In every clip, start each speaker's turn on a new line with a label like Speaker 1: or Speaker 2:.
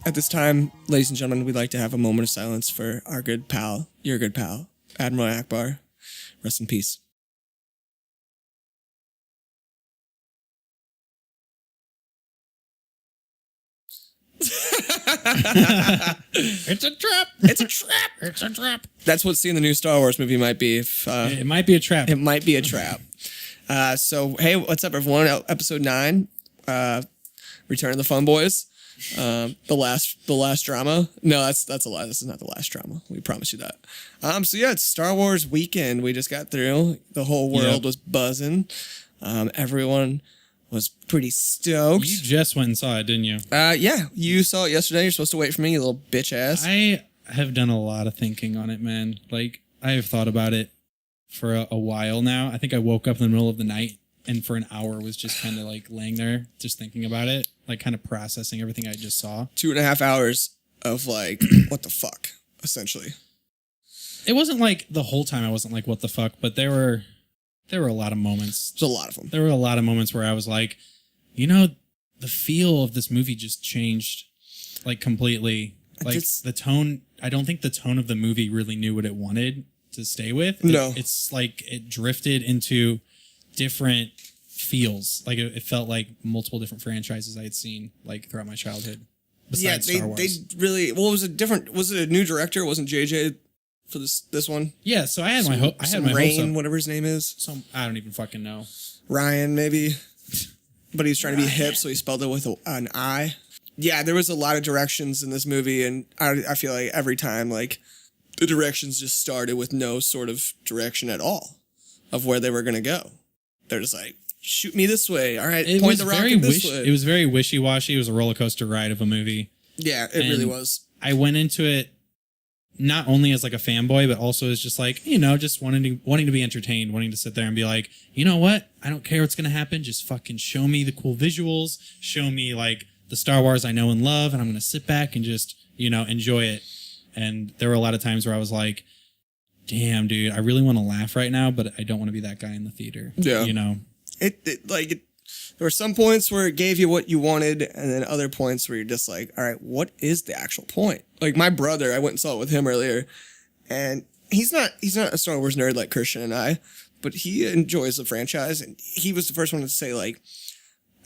Speaker 1: At this time, ladies and gentlemen, we'd like to have a moment of silence for our good pal, your good pal, Admiral Akbar. Rest in peace.
Speaker 2: It's a trap.
Speaker 1: It's a trap.
Speaker 2: It's a trap.
Speaker 1: That's what seeing the new Star Wars movie might be.
Speaker 2: It might be a trap.
Speaker 1: It might be a trap. So, hey, what's up, everyone? Episode 9, Return of the Fun Boys. The last drama. No, that's a lie. This is not the last drama. We promise you that. So yeah, it's Star Wars weekend. We just got through. The whole world was buzzing. Everyone was pretty stoked.
Speaker 2: You just went and saw it, didn't you?
Speaker 1: Yeah, you saw it yesterday. You're supposed to wait for me, you little bitch ass.
Speaker 2: I have done a lot of thinking on it, man. Like, I have thought about it for a while now. I think I woke up in the middle of the night and for an hour was just kind of like laying there, just thinking about it, like kind of processing everything I just saw.
Speaker 1: 2.5 hours of like, what the fuck, essentially.
Speaker 2: It wasn't like the whole time I wasn't like, what the fuck, but there were a lot of moments.
Speaker 1: There's a lot of them.
Speaker 2: There were a lot of moments where I was like, you know, the feel of this movie just changed like completely. Like the tone, I don't think the tone of the movie really knew what it wanted to stay with.
Speaker 1: No.
Speaker 2: It's like it drifted into different feels. Like it felt like multiple different franchises I had seen like throughout my childhood. Besides Star Wars.
Speaker 1: They really, well, was it a new director? It wasn't JJ for this one?
Speaker 2: Yeah, so I had my hope. I had my
Speaker 1: Rain,
Speaker 2: hopes up.
Speaker 1: whatever his name is.
Speaker 2: I don't even fucking know.
Speaker 1: Ryan, maybe. But he was trying to be hip, so he spelled it with an I. Yeah, there was a lot of directions in this movie, and I feel like every time, like, the directions just started with no sort of direction at all of where they were going to go. They're just like, shoot me this way. All right, point the rocket this way.
Speaker 2: It was very wishy-washy. It was a roller coaster ride of a movie.
Speaker 1: Yeah, it really was.
Speaker 2: I went into it not only as like a fanboy, but also as just like, you know, just wanting to be entertained, wanting to sit there and be like, you know what? I don't care what's going to happen. Just fucking show me the cool visuals. Show me like the Star Wars I know and love. And I'm going to sit back and just, you know, enjoy it. And there were a lot of times where I was like, damn, dude, I really want to laugh right now, but I don't want to be that guy in the theater.
Speaker 1: Yeah.
Speaker 2: You know?
Speaker 1: There were some points where it gave you what you wanted, and then other points where you're just like, all right, what is the actual point? Like my brother, I went and saw it with him earlier, and he's not a Star Wars nerd like Christian and I, but he enjoys the franchise, and he was the first one to say, like,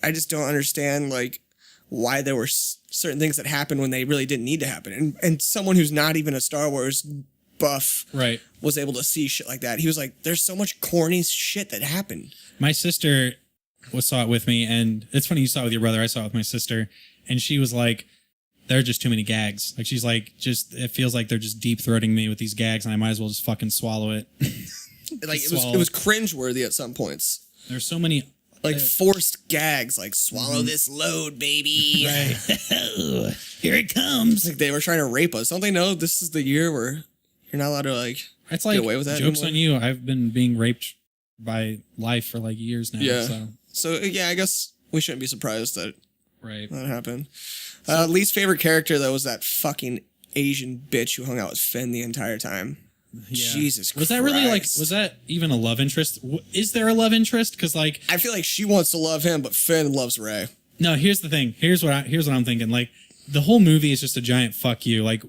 Speaker 1: I just don't understand, like, why there were certain things that happened when they really didn't need to happen. And someone who's not even a Star Wars buff was able to see shit like that. He was like, there's so much corny shit that happened.
Speaker 2: My sister saw it with me, and it's funny you saw it with your brother. I saw it with my sister, and she was like, there are just too many gags. Like, she's like, it feels like they're just deep throating me with these gags, and I might as well just fucking swallow it.
Speaker 1: Like, it was cringeworthy at some points.
Speaker 2: There's so many
Speaker 1: like forced gags, like swallow this load, baby.
Speaker 2: Right. Here it comes.
Speaker 1: Like they were trying to rape us. Don't they know this is the year where you're not allowed to like
Speaker 2: it's
Speaker 1: get
Speaker 2: like
Speaker 1: away with that?
Speaker 2: Jokes
Speaker 1: anymore?
Speaker 2: on you. I've been being raped by life for like years now.
Speaker 1: Yeah. So yeah, I guess we shouldn't be surprised that that happened. Least favorite character though was that fucking Asian bitch who hung out with Finn the entire time. Yeah. Jesus Christ.
Speaker 2: Was that really like, was that even a love interest? Is there a love interest? Because like,
Speaker 1: I feel like she wants to love him, but Finn loves Rey.
Speaker 2: No, here's the thing. Here's what I'm thinking. Like, the whole movie is just a giant fuck you. Like,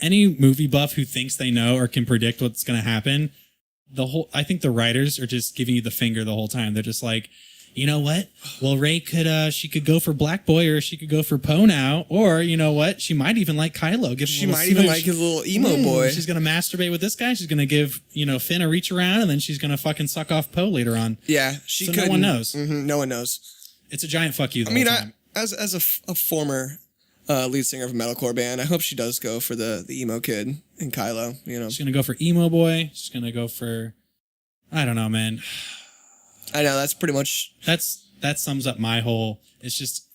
Speaker 2: any movie buff who thinks they know or can predict what's going to happen, I think the writers are just giving you the finger the whole time. They're just like, you know what? Well, Rey she could go for Black Boy, or she could go for Poe now, or you know what? She might even like Kylo.
Speaker 1: She might even like his little emo boy.
Speaker 2: She's gonna masturbate with this guy. She's gonna give Finn a reach around, and then she's gonna fucking suck off Poe later on.
Speaker 1: Yeah,
Speaker 2: no one knows.
Speaker 1: Mm-hmm, no one knows.
Speaker 2: It's a giant fuck you. The whole time.
Speaker 1: As a former lead singer of a metalcore band, I hope she does go for the emo kid and Kylo. You know,
Speaker 2: she's gonna go for emo boy. She's gonna go for, I don't know, man.
Speaker 1: I know that's pretty much
Speaker 2: that sums up my whole. It's just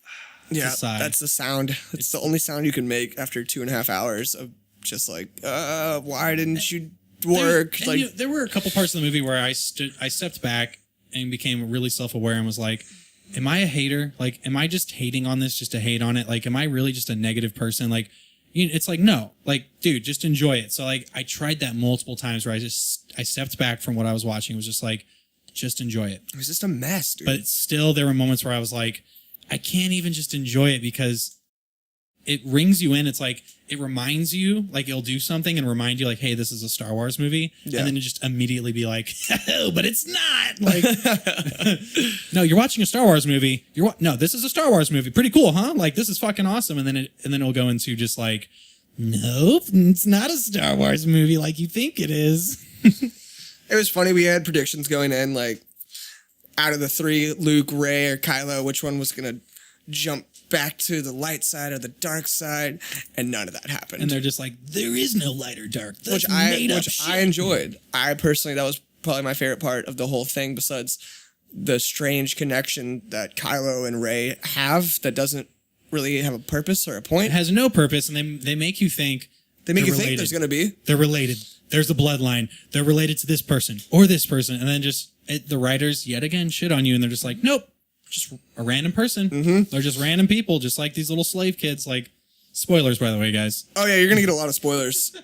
Speaker 1: that's the sound. It's the only sound you can make after 2.5 hours of just like why didn't you work?
Speaker 2: There were a couple parts of the movie where I stepped back and became really self-aware and was like, am I a hater? Like, am I just hating on this just to hate on it? Like, am I really just a negative person? Like, it's like, no, like, dude, just enjoy it. So like, I tried that multiple times where I stepped back from what I was watching. It was just like, just enjoy it.
Speaker 1: It was just a mess, dude.
Speaker 2: But still, there were moments where I was like, I can't even just enjoy it because it rings you in. It's like, it reminds you, like it'll do something and remind you like, hey, this is a Star Wars movie.
Speaker 1: Yeah.
Speaker 2: And then it just immediately be like, oh, but it's not. Like, no, you're watching a Star Wars movie. No, this is a Star Wars movie. Pretty cool, huh? Like, this is fucking awesome. And then it'll go into just like, nope, it's not a Star Wars movie like you think it is.
Speaker 1: It was funny. We had predictions going in, like, out of the three, Luke, Rey, or Kylo, which one was going to jump back to the light side or the dark side, and none of that happened.
Speaker 2: And they're just like, there is no light or dark. That's
Speaker 1: which I enjoyed. I personally, that was probably my favorite part of the whole thing, besides the strange connection that Kylo and Rey have that doesn't really have a purpose or a point.
Speaker 2: It has no purpose, and they make you think.
Speaker 1: They make you think there's going to be.
Speaker 2: They're related. There's a bloodline. They're related to this person or this person. And then just the writers yet again shit on you, and they're just like, nope, just a random person.
Speaker 1: Mm-hmm.
Speaker 2: They're just random people, just like these little slave kids. Like, spoilers, by the way, guys.
Speaker 1: Oh yeah, you're gonna get a lot of spoilers.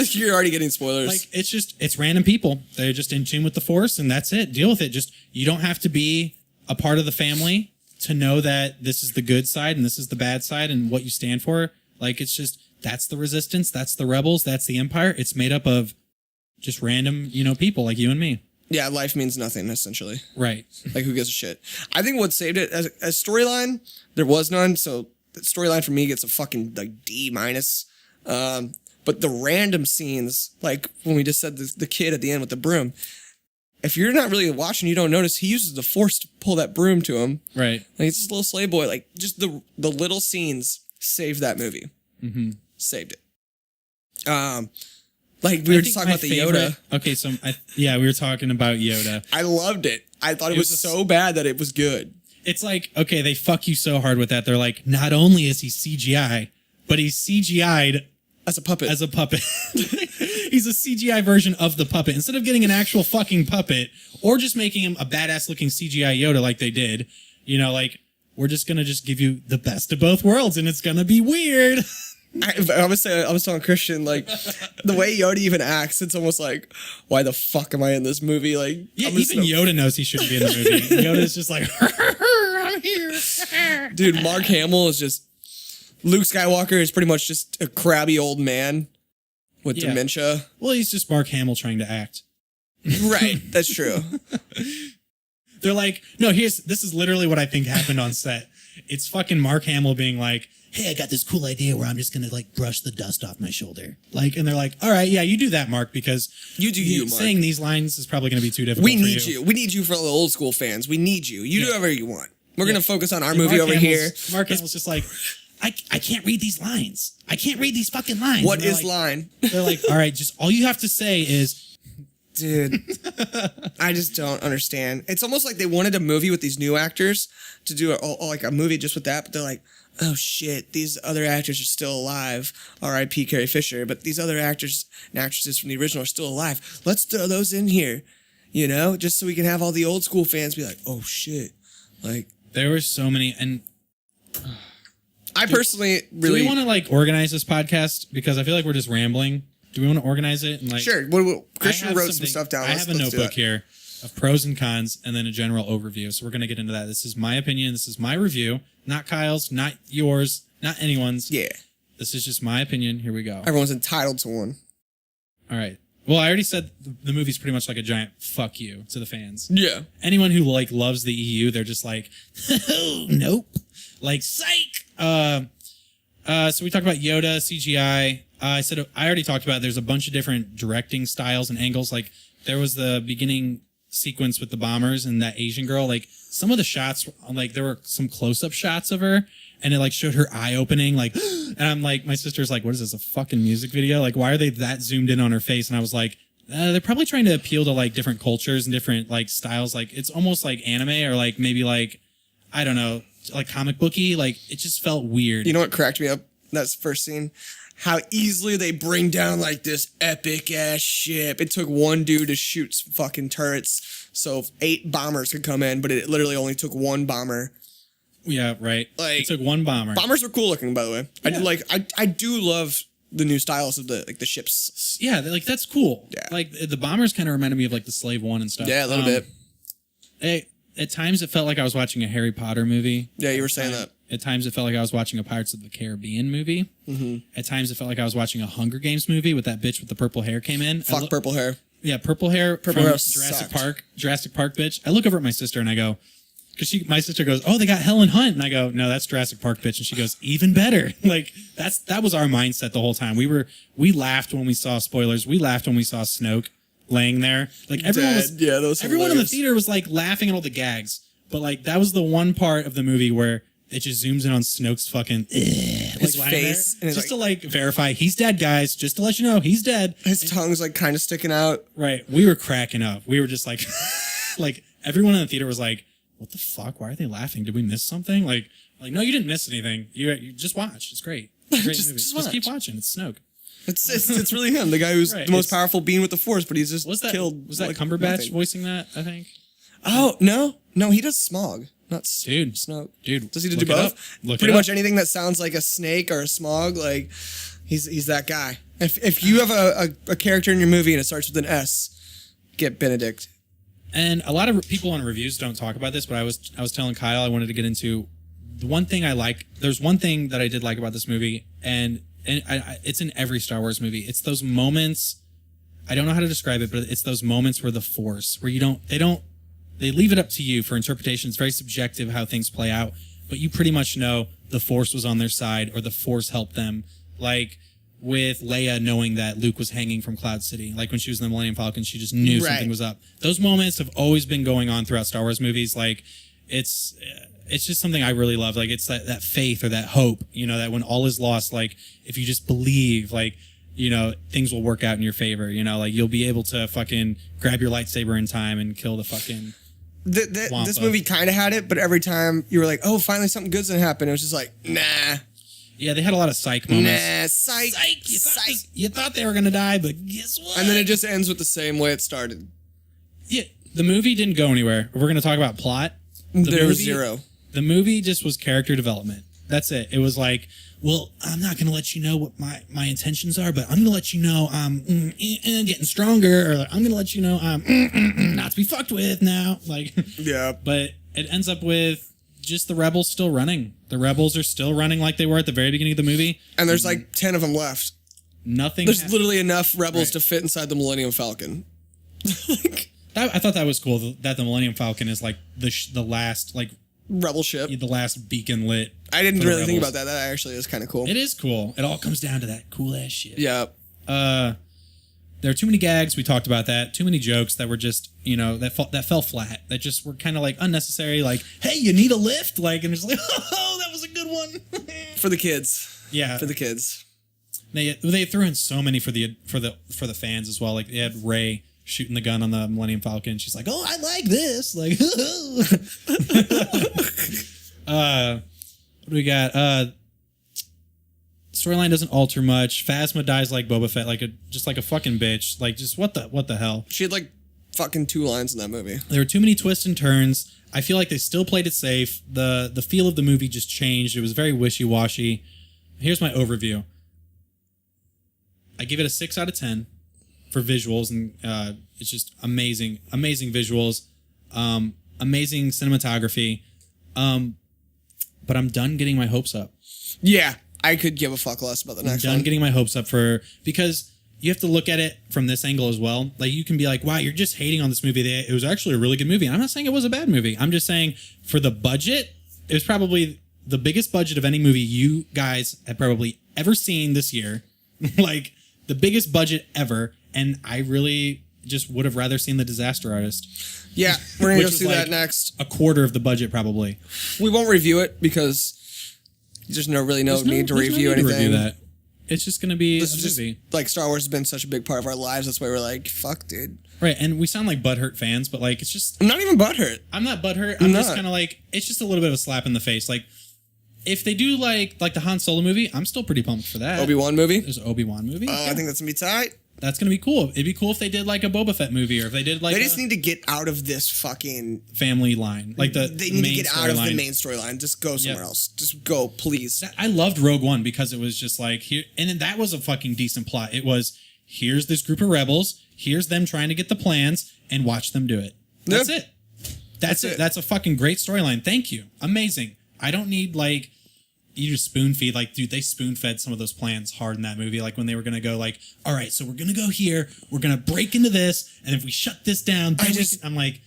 Speaker 1: You're already getting spoilers.
Speaker 2: Like, it's random people. They're just in tune with the Force, and that's it. Deal with it. Just, you don't have to be a part of the family to know that this is the good side and this is the bad side and what you stand for. Like, it's just, that's the Resistance, that's the Rebels, that's the Empire. It's made up of just random, people like you and me.
Speaker 1: Yeah, life means nothing, essentially.
Speaker 2: Right.
Speaker 1: Like, who gives a shit? I think what saved it, as storyline, there was none, so the storyline for me gets a fucking, like, D-. But the random scenes, like, when we just said the kid at the end with the broom, if you're not really watching, you don't notice, he uses the Force to pull that broom to him.
Speaker 2: Right.
Speaker 1: Like, it's this little slave boy. Like, just the little scenes saved that movie.
Speaker 2: Mm-hmm.
Speaker 1: Saved it. Like, we were just talking about the Yoda.
Speaker 2: Okay, so, we were talking about Yoda.
Speaker 1: I loved it. I thought it was so bad that it was good.
Speaker 2: It's like, okay, they fuck you so hard with that. They're like, not only is he CGI, but he's CGI'd
Speaker 1: as a puppet.
Speaker 2: He's a CGI version of the puppet. Instead of getting an actual fucking puppet, or just making him a badass looking CGI Yoda like they did, like, we're just gonna just give you the best of both worlds, and it's gonna be weird.
Speaker 1: I was telling Christian, like, the way Yoda even acts, it's almost like, why the fuck am I in this movie? Like,
Speaker 2: yeah, even Yoda knows he shouldn't be in the movie. Yoda's just like, I'm here.
Speaker 1: Dude, Mark Hamill is just, Luke Skywalker is pretty much just a crabby old man with dementia.
Speaker 2: Well, he's just Mark Hamill trying to act.
Speaker 1: Right, that's true.
Speaker 2: They're like, no, this is literally what I think happened on set. It's fucking Mark Hamill being like, hey, I got this cool idea where I'm just going to, like, brush the dust off my shoulder. Like, and they're like, all right, yeah, you do that, Mark, because
Speaker 1: Mark.
Speaker 2: Saying these lines is probably going to be too difficult.
Speaker 1: We need you. We need you for all the old school fans. We need you. You do whatever you want. We're going to focus on our movie over here.
Speaker 2: Mark Hamill's just like, I can't read these lines. I can't read these fucking lines.
Speaker 1: What is line?
Speaker 2: They're like, all right, just all you have to say is,
Speaker 1: dude, I just don't understand. It's almost like they wanted a movie with these new actors to do like a movie just with that, but they're like, oh shit, these other actors are still alive. R.I.P. Carrie Fisher, but these other actors and actresses from the original are still alive. Let's throw those in here, just so we can have all the old school fans be like, oh shit. Like,
Speaker 2: there were so many, and
Speaker 1: I personally really...
Speaker 2: Do we want to, like, organize this podcast? Because I feel like we're just rambling. Do we want to organize it? And, like,
Speaker 1: sure. Christian wrote some stuff down.
Speaker 2: I have a notebook here of pros and cons and then a general overview. So we're going to get into that. This is my opinion. This is my review. Not Kyle's, not yours, not anyone's.
Speaker 1: Yeah.
Speaker 2: This is just my opinion. Here we go.
Speaker 1: Everyone's entitled to one.
Speaker 2: All right. Well, I already said the movie's pretty much like a giant fuck you to the fans.
Speaker 1: Yeah.
Speaker 2: Anyone who, like, loves the EU, they're just like, oh, nope. Like, psych. So we talked about Yoda, CGI. I already talked about there's a bunch of different directing styles and angles. Like, there was the beginning sequence with the bombers and that Asian girl. Like, some of the shots, like, there were some close-up shots of her, and it, like, showed her eye opening, like, and I'm like, my sister's like, what is this, a fucking music video? Like, why are they that zoomed in on her face? And I was like, they're probably trying to appeal to, like, different cultures and different, like, styles. Like, it's almost like anime or, like, maybe, like, I don't know, like comic booky. Like, it just felt weird.
Speaker 1: You know what cracked me up? That's the first scene. How easily they bring down, like, this epic ass ship. It took one dude to shoot some fucking turrets, so 8 bombers could come in, but it literally only took one bomber.
Speaker 2: Yeah, right.
Speaker 1: Like,
Speaker 2: it took one bomber.
Speaker 1: Bombers were cool looking, by the way. Yeah. I do love the new styles of the ships.
Speaker 2: Yeah, like, that's cool.
Speaker 1: Yeah.
Speaker 2: Like, the bombers kind of reminded me of, like, the Slave One and stuff.
Speaker 1: Yeah, a little bit.
Speaker 2: At times it felt like I was watching a Harry Potter movie.
Speaker 1: Yeah, you were saying that.
Speaker 2: At times, it felt like I was watching a Pirates of the Caribbean movie. At times, it felt like I was watching a Hunger Games movie with that bitch with the purple hair came in.
Speaker 1: Fuck purple hair.
Speaker 2: Yeah, purple hair
Speaker 1: Purple
Speaker 2: from
Speaker 1: hair
Speaker 2: Jurassic
Speaker 1: sucked.
Speaker 2: Park. Jurassic Park bitch. I look over at my sister and I go, because my sister goes, "Oh, they got Helen Hunt," and I go, "No, that's Jurassic Park bitch," and she goes, "Even better." Like that was our mindset the whole time. We laughed when we saw spoilers. We laughed when we saw Snoke laying there. Like everyone was,
Speaker 1: Yeah, that was
Speaker 2: everyone in the
Speaker 1: hilarious.
Speaker 2: theater was like laughing at all the gags. But like that was the one part of the movie where it just zooms in on Snoke's fucking
Speaker 1: His
Speaker 2: lying
Speaker 1: face,
Speaker 2: there,
Speaker 1: and
Speaker 2: just
Speaker 1: it's
Speaker 2: to like verify he's dead, guys. Just to let you know he's dead.
Speaker 1: His tongue's like kind of sticking out.
Speaker 2: Right. We were cracking up. We were just like, like everyone in the theater was like, "What the fuck? Why are they laughing? Did we miss something?" Like no, you didn't miss anything. You just watch. It's great. It's a great movie. Just keep watching. It's Snoke.
Speaker 1: It's really him, the guy who's
Speaker 2: Right,
Speaker 1: the most powerful being with the Force, but he's just killed.
Speaker 2: Was that
Speaker 1: like,
Speaker 2: Cumberbatch
Speaker 1: nothing.
Speaker 2: voicing that? I think.
Speaker 1: Oh no, he does Smog, not
Speaker 2: Dude.
Speaker 1: Snoke.
Speaker 2: Dude,
Speaker 1: Does he do
Speaker 2: look it
Speaker 1: both?
Speaker 2: up. Look
Speaker 1: Pretty
Speaker 2: it up.
Speaker 1: much anything that sounds like a snake or a smog, like he's that guy. If you have a character in your movie and it starts with an S, get Benedict.
Speaker 2: And a lot of people on reviews don't talk about this, but I was telling Kyle I wanted to get into the one thing I like. There's one thing that I did like about this movie, and it's in every Star Wars movie. It's those moments. I don't know how to describe it, but it's those moments where the Force, where they leave it up to you for interpretation. It's very subjective how things play out, but you pretty much know the Force was on their side or the Force helped them. Like with Leia knowing that Luke was hanging from Cloud City, like when she was in the Millennium Falcon, she just knew something was up. Those moments have always been going on throughout Star Wars movies. Like it's just something I really love. Like it's that faith or that hope, that when all is lost, like if you just believe, like, things will work out in your favor, like you'll be able to fucking grab your lightsaber in time and kill the fucking
Speaker 1: This
Speaker 2: Wampa.
Speaker 1: movie kind of had it, but every time you were like, "Oh, finally something good's gonna happen," it was just like, "Nah,
Speaker 2: Yeah, they had a lot of psych moments.
Speaker 1: nah, psych,
Speaker 2: You thought they were gonna die, but guess what?
Speaker 1: And then it just ends with the same way it started.
Speaker 2: Yeah, the movie didn't go anywhere. We're gonna talk about plot.
Speaker 1: There was zero.
Speaker 2: The movie just was character development. That's it. It was like, well, I'm not gonna let you know what my intentions are, but I'm gonna let you know I'm getting stronger, or I'm gonna let you know I'm not to be fucked with now. Like,
Speaker 1: Yeah.
Speaker 2: but it ends up with just the rebels still running. The rebels are still running like they were at the very beginning of the movie.
Speaker 1: And there's like 10 of them left.
Speaker 2: Nothing.
Speaker 1: There's literally enough rebels
Speaker 2: Right.
Speaker 1: to fit inside the Millennium Falcon.
Speaker 2: I thought that was cool that the Millennium Falcon is like the last
Speaker 1: Rebel ship.
Speaker 2: the last beacon lit.
Speaker 1: I didn't
Speaker 2: for the
Speaker 1: really think
Speaker 2: rebels.
Speaker 1: about that. That actually is kind of cool.
Speaker 2: It is cool. It all comes down to that cool ass shit.
Speaker 1: Yeah.
Speaker 2: There are too many gags. We talked about that. Too many jokes that were just, that fell flat. That just were kind of like unnecessary. Like, hey, you need a lift? Like, and it's like, oh, that was a good one.
Speaker 1: For the kids.
Speaker 2: Yeah.
Speaker 1: For the kids.
Speaker 2: They threw in so many for the fans as well. Like they had Rey shooting the gun on the Millennium Falcon. She's like, oh, I like this. Like, what do we got? Storyline doesn't alter much. Phasma dies like Boba Fett, just like a fucking bitch. Like, just what the hell?
Speaker 1: She had like fucking 2 lines in that movie.
Speaker 2: There were too many twists and turns. I feel like they still played it safe. The feel of the movie just changed. It was very wishy-washy. Here's my overview. I give it a 6 out of 10 for visuals, and it's just amazing visuals, amazing cinematography. But I'm done getting my hopes up.
Speaker 1: Yeah. I could give a fuck less about the next
Speaker 2: I'm done
Speaker 1: one.
Speaker 2: getting my hopes up because you have to look at it from this angle as well. Like you can be like, wow, you're just hating on this movie. It was actually a really good movie. And I'm not saying it was a bad movie. I'm just saying for the budget, it was probably the biggest budget of any movie you guys have probably ever seen this year. Like the biggest budget ever. And I really just would have rather seen The Disaster Artist.
Speaker 1: Yeah, we're going to go
Speaker 2: Which is
Speaker 1: see that
Speaker 2: like
Speaker 1: next.
Speaker 2: A quarter of the budget probably.
Speaker 1: We won't review it because there's no need to
Speaker 2: There's
Speaker 1: review
Speaker 2: no need
Speaker 1: anything.
Speaker 2: to review that. It's just going to be
Speaker 1: This
Speaker 2: a
Speaker 1: is just
Speaker 2: movie.
Speaker 1: like Star Wars has been such a big part of our lives. That's why we're like, fuck, dude.
Speaker 2: Right, and we sound like butthurt fans, but like it's just
Speaker 1: I'm not even butthurt.
Speaker 2: I'm not butthurt.
Speaker 1: I'm
Speaker 2: I'm just
Speaker 1: not.
Speaker 2: kind of like it's just a little bit of a slap in the face. Like if they do like the Han Solo movie, I'm still pretty pumped for that.
Speaker 1: Obi-Wan movie.
Speaker 2: There's an Obi-Wan movie.
Speaker 1: I think that's gonna be tight.
Speaker 2: That's gonna be cool. It'd be cool if they did like a Boba Fett movie, or if they did like
Speaker 1: They just
Speaker 2: a
Speaker 1: need to get out of this fucking.
Speaker 2: family line, like
Speaker 1: They need
Speaker 2: main
Speaker 1: to get out of the
Speaker 2: storyline.
Speaker 1: main storyline. Just go somewhere else. Just go, please.
Speaker 2: I loved Rogue One because it was just like here, and then that was a fucking decent plot. It was here's this group of rebels, here's them trying to get the plans, and watch them do it. That's
Speaker 1: Yeah.
Speaker 2: it. That's it. That's a fucking great storyline. Thank you. Amazing. I don't need like you just spoon feed. Like, dude, they spoon fed some of those plans hard in that movie. Like when they were gonna go, like, all right, so we're gonna go here, we're gonna break into this, and if we shut this down, then I'm like,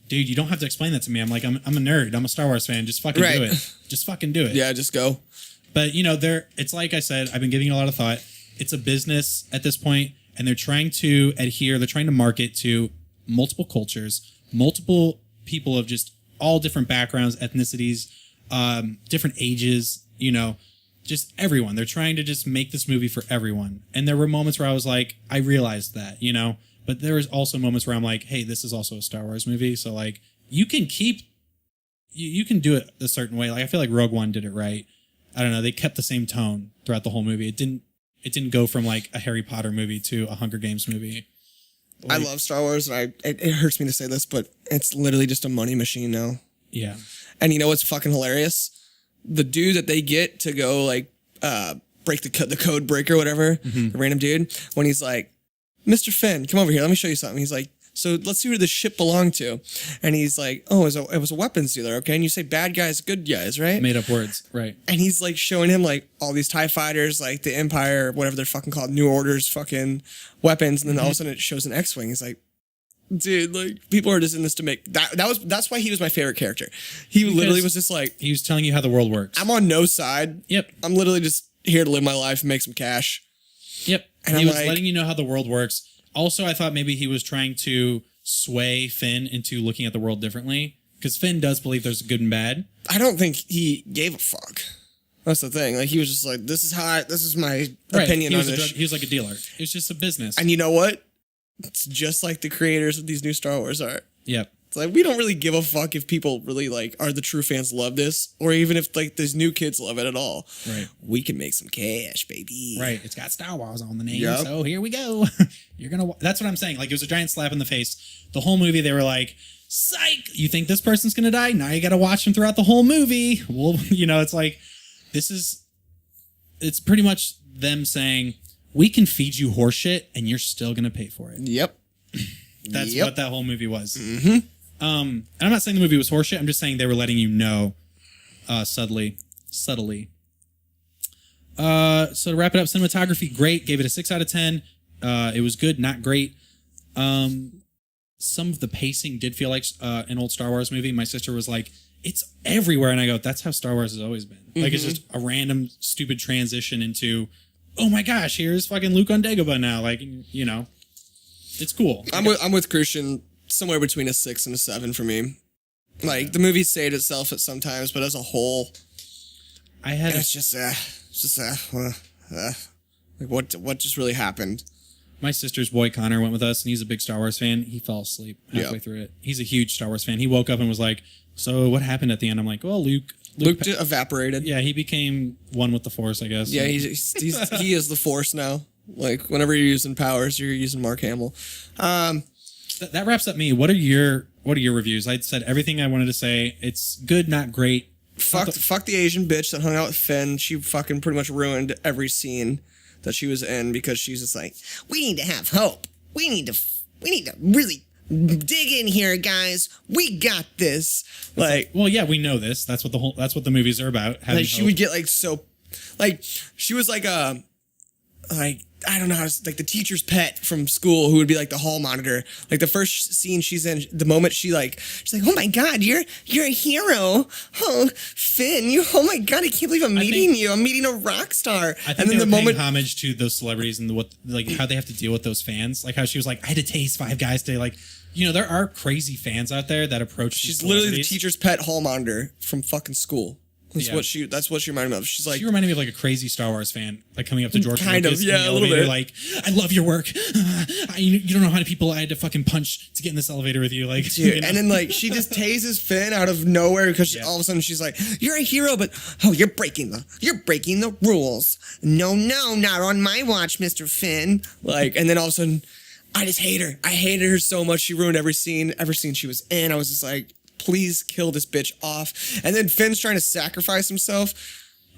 Speaker 2: dude, you don't have to explain that to me. I'm like, I'm a nerd. I'm a Star Wars fan. Just fucking do it. Just fucking do it.
Speaker 1: Yeah, just go.
Speaker 2: But it's like I said, I've been giving it a lot of thought. It's a business at this point, and they're trying to adhere. They're trying to market to multiple cultures, multiple people of just all different backgrounds, ethnicities, different ages, just everyone. They're trying to just make this movie for everyone. And there were moments where I was like, I realized that, but there was also moments where I'm like, hey, this is also a Star Wars movie. So like you can you can do it a certain way. Like I feel like Rogue One did it right. I don't know. They kept the same tone throughout the whole movie. It didn't go from like a Harry Potter movie to a Hunger Games movie. Like,
Speaker 1: I love Star Wars, and it hurts me to say this, but it's literally just a money machine now.
Speaker 2: Yeah.
Speaker 1: And you know what's fucking hilarious? The dude that they get to go like break the code breaker, whatever, the random dude, when he's like, Mr. Finn, come over here, let me show you something. He's like, so let's see where the ship belonged to. And he's like, oh, it was a weapons dealer, okay? And you say bad guys, good guys, right?
Speaker 2: Made up words, right.
Speaker 1: And he's like showing him like all these TIE fighters, like the Empire, whatever they're fucking called, New Order's fucking weapons. And then all of a sudden it shows an X-Wing. He's like, dude, like people are just in this to make that's why he was my favorite character. He literally was just like,
Speaker 2: he was telling you how the world works.
Speaker 1: I'm on no side.
Speaker 2: Yep.
Speaker 1: I'm literally just here to live my life and make some cash.
Speaker 2: Yep.
Speaker 1: And
Speaker 2: he
Speaker 1: I'm
Speaker 2: was
Speaker 1: like,
Speaker 2: letting you know how the world works. Also, I thought maybe he was trying to sway Finn into looking at the world differently, because Finn does believe there's good and bad.
Speaker 1: I don't think he gave a fuck. That's the thing. Like he was just like, this is my opinion on this.
Speaker 2: He was like a dealer. It was just a business.
Speaker 1: And you know what? It's just like the creators of these new Star Wars are.
Speaker 2: Yep.
Speaker 1: It's like, we don't really give a fuck if people really like are the true fans love this, or even if like these new kids love it at all.
Speaker 2: Right.
Speaker 1: We can make some cash, baby.
Speaker 2: Right. It's got Star Wars on the name, so here we go. That's what I'm saying. Like it was a giant slap in the face. The whole movie, they were like, psych, you think this person's gonna die? Now you gotta watch him throughout the whole movie. Well, it's like, it's pretty much them saying, we can feed you horseshit and you're still gonna pay for it.
Speaker 1: Yep.
Speaker 2: That's what that whole movie was. Mm-hmm. And I'm not saying the movie was horseshit. I'm just saying they were letting you know, subtly. So to wrap it up, cinematography, great. Gave it a 6 out of 10. It was good, not great. Some of the pacing did feel like an old Star Wars movie. My sister was like, it's everywhere. And I go, that's how Star Wars has always been. Like, it's just a random, stupid transition into, oh my gosh, here's fucking Luke on Dagobah now. Like, it's cool.
Speaker 1: I'm with Christian. Somewhere between a 6 and a 7 for me. Like the movie saved itself at some times, but as a whole, like what just really happened?
Speaker 2: My sister's boy Connor went with us, and he's a big Star Wars fan. He fell asleep halfway through it. He's a huge Star Wars fan. He woke up and was like, "So what happened at the end?" I'm like, "Well, Luke
Speaker 1: evaporated.
Speaker 2: Yeah, he became one with the Force, I guess.
Speaker 1: Yeah, he is the Force now. Like whenever you're using powers, you're using Mark Hamill."
Speaker 2: That wraps up me. What are your reviews? I said everything I wanted to say. It's good, not great.
Speaker 1: Fuck the Asian bitch that hung out with Finn. She fucking pretty much ruined every scene that she was in because she's just like, we need to have hope. We need to really dig in here, guys. We got this. Like,
Speaker 2: well, yeah, we know this. That's what the movies are about.
Speaker 1: Like she would get like so, like she was like I don't know how to, like the teacher's pet from school who would be like the hall monitor. Like the first scene she's in, the moment she's like, oh my God, you're a hero. Oh, Finn, oh my God, I can't believe I'm meeting you. I'm meeting a rock star.
Speaker 2: I think they were paying homage to those celebrities and how they have to deal with those fans. Like how she was like, I had to taste Five Guys today. Like, there are crazy fans out there that approach.
Speaker 1: She's literally the teacher's pet hall monitor from fucking school. That's what she reminded me of. She's like,
Speaker 2: she reminded me of like a crazy Star Wars fan, like coming up to George
Speaker 1: kind
Speaker 2: Lucas
Speaker 1: of, yeah, a little bit.
Speaker 2: Like, I love your work. You don't know how many people I had to fucking punch to get in this elevator with you, like.
Speaker 1: Dude, and then like she just tases Finn out of nowhere because all of a sudden she's like, you're a hero, but you're breaking the rules. No, not on my watch, Mr. Finn. Like, and then all of a sudden, I just hate her. I hated her so much. She ruined every scene she was in. I was just like, please kill this bitch off. And then Finn's trying to sacrifice himself.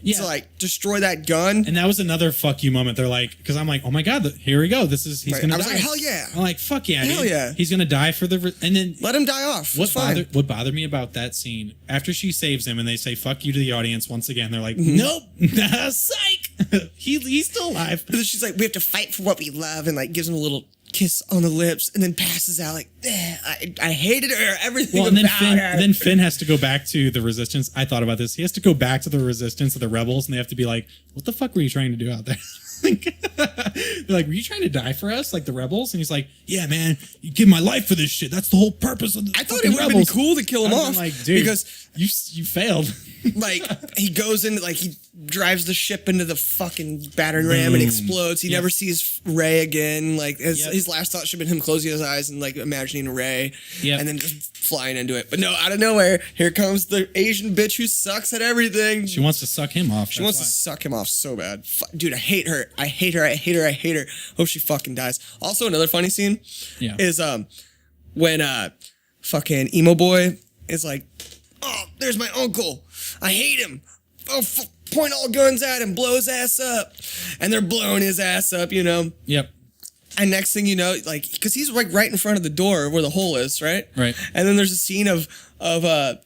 Speaker 1: to like destroy that gun.
Speaker 2: And that was another fuck you moment. They're like, because I'm like, oh my god, here we go. He's
Speaker 1: Right.
Speaker 2: gonna
Speaker 1: I was
Speaker 2: die.
Speaker 1: like, hell yeah.
Speaker 2: I'm like, fuck yeah,
Speaker 1: Hell
Speaker 2: dude.
Speaker 1: yeah.
Speaker 2: He's gonna die for the. And then
Speaker 1: let him die off.
Speaker 2: what bothered me about that scene after she saves him and they say fuck you to the audience once again. They're like, nope, psych. He's still alive.
Speaker 1: And then she's like, we have to fight for what we love, and like gives him a little kiss on the lips, and then passes out like, I hated her. Everything.
Speaker 2: Well, and
Speaker 1: about her.
Speaker 2: then Finn has to go back to the Resistance. I thought about this. He has to go back to the Resistance of the Rebels, and they have to be like, what the fuck were you trying to do out there? They're like, were you trying to die for us, like the Rebels? And he's like, yeah, man, you give my life for this shit. That's the whole purpose of the
Speaker 1: I thought it would have been cool to kill him off,
Speaker 2: like, dude,
Speaker 1: because
Speaker 2: you failed.
Speaker 1: like he goes into like he drives the ship into the fucking battering ram and explodes. He never sees Rey again. Like his last thought should have been him closing his eyes and like imagining Rey, and then just flying into it. But no, out of nowhere, here comes the Asian bitch who sucks at everything.
Speaker 2: She wants to suck him off.
Speaker 1: She wants to suck him off so bad. Dude, I hate her. I hate her. I hate her. I hate her. Hope she fucking dies. Also, another funny scene is when fucking emo boy is like, oh, there's my uncle. I hate him. Oh, point all guns at him. Blow his ass up. And they're blowing his ass up, you know?
Speaker 2: Yep.
Speaker 1: And next thing you know, like, because he's like right in front of the door where the hole is, right?
Speaker 2: Right.
Speaker 1: And then there's a scene of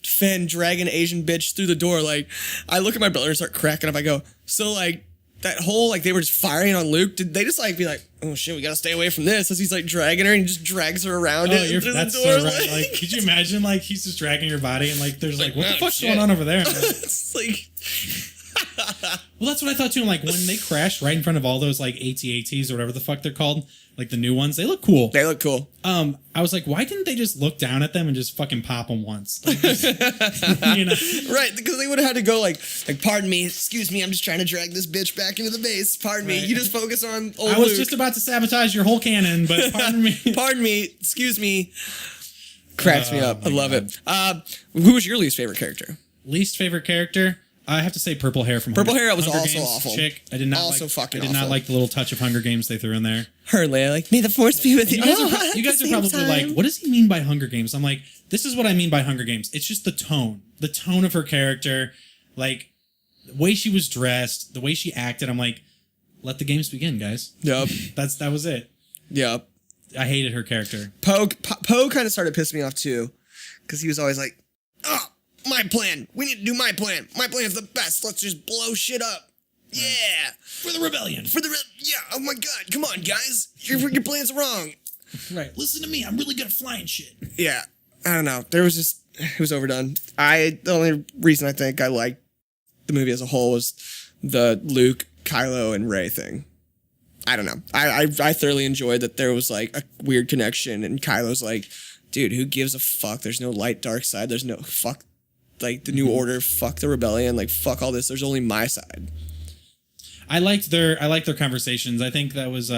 Speaker 1: Finn dragging an Asian bitch through the door. Like, I look at my brother and start cracking up. I go, so like, that whole, like, they were just firing on Luke. Did they just, like, be like, oh, shit, we gotta stay away from this? As he's, like, dragging her and he just drags her around
Speaker 2: that's
Speaker 1: the door.
Speaker 2: so right. Like, could you imagine, like, he's just dragging your body and, like, there's, like, what the fuck's going on over there?
Speaker 1: It's like...
Speaker 2: Well, that's what I thought, too. I'm like, when they crash right in front of all those, like, AT-ATs or whatever the fuck they're called, like, the new ones, they look cool.
Speaker 1: They look cool.
Speaker 2: I was like, why didn't they just look down at them and just fucking pop them once? Like, just, you know?
Speaker 1: Right, because they would have had to go like, pardon me, excuse me, I'm just trying to drag this bitch back into the base. Pardon me, you just focus on old
Speaker 2: I was
Speaker 1: Luke.
Speaker 2: just about to sabotage your whole cannon, but pardon me.
Speaker 1: Pardon me, excuse me. Cracks me up. I love it. Who was your least favorite character?
Speaker 2: Least favorite character? I have to say purple hair from
Speaker 1: Purple hair was
Speaker 2: Hunger
Speaker 1: also
Speaker 2: Games
Speaker 1: awful.
Speaker 2: Chick. I did not
Speaker 1: Also
Speaker 2: like,
Speaker 1: fucking
Speaker 2: I did not
Speaker 1: awful.
Speaker 2: like the little touch of Hunger Games they threw in there.
Speaker 1: Her Leia, like, may the force be with you.
Speaker 2: You guys are probably like, what does he mean by Hunger Games? I'm like, this is what I mean by Hunger Games. It's just the tone of her character, like the way she was dressed, the way she acted. I'm like, let the games begin, guys.
Speaker 1: Yep.
Speaker 2: That was it.
Speaker 1: Yep.
Speaker 2: I hated her character.
Speaker 1: Poe kind of started pissing me off too, because he was always like, oh, my plan. We need to do my plan. My plan's the best. Let's just blow shit up. Right. Yeah.
Speaker 2: For the rebellion.
Speaker 1: Yeah. Oh my God. Come on, guys. Your plan's wrong.
Speaker 2: Right. Listen to me. I'm really good at flying shit.
Speaker 1: Yeah. I don't know. It was overdone. The only reason I think I liked the movie as a whole was the Luke, Kylo, and Rey thing. I don't know. I thoroughly enjoyed that there was like a weird connection, and Kylo's like, dude, who gives a fuck? There's no light, dark side. There's no fuck. Like the New Order, fuck the rebellion, like fuck all this. There's only my side.
Speaker 2: I liked their conversations. I think that was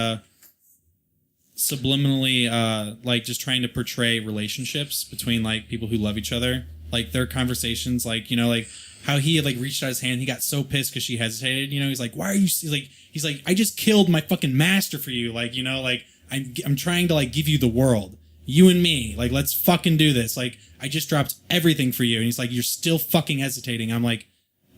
Speaker 2: subliminally like just trying to portray relationships between like people who love each other. Like their conversations, like, you know, like how he had like reached out his hand. He got so pissed because she hesitated. You know, he's like, why are you? He's like, I just killed my fucking master for you. Like, you know, like I'm trying to like give you the world. You and me, like, let's fucking do this. Like, I just dropped everything for you. And he's like, you're still fucking hesitating. I'm like,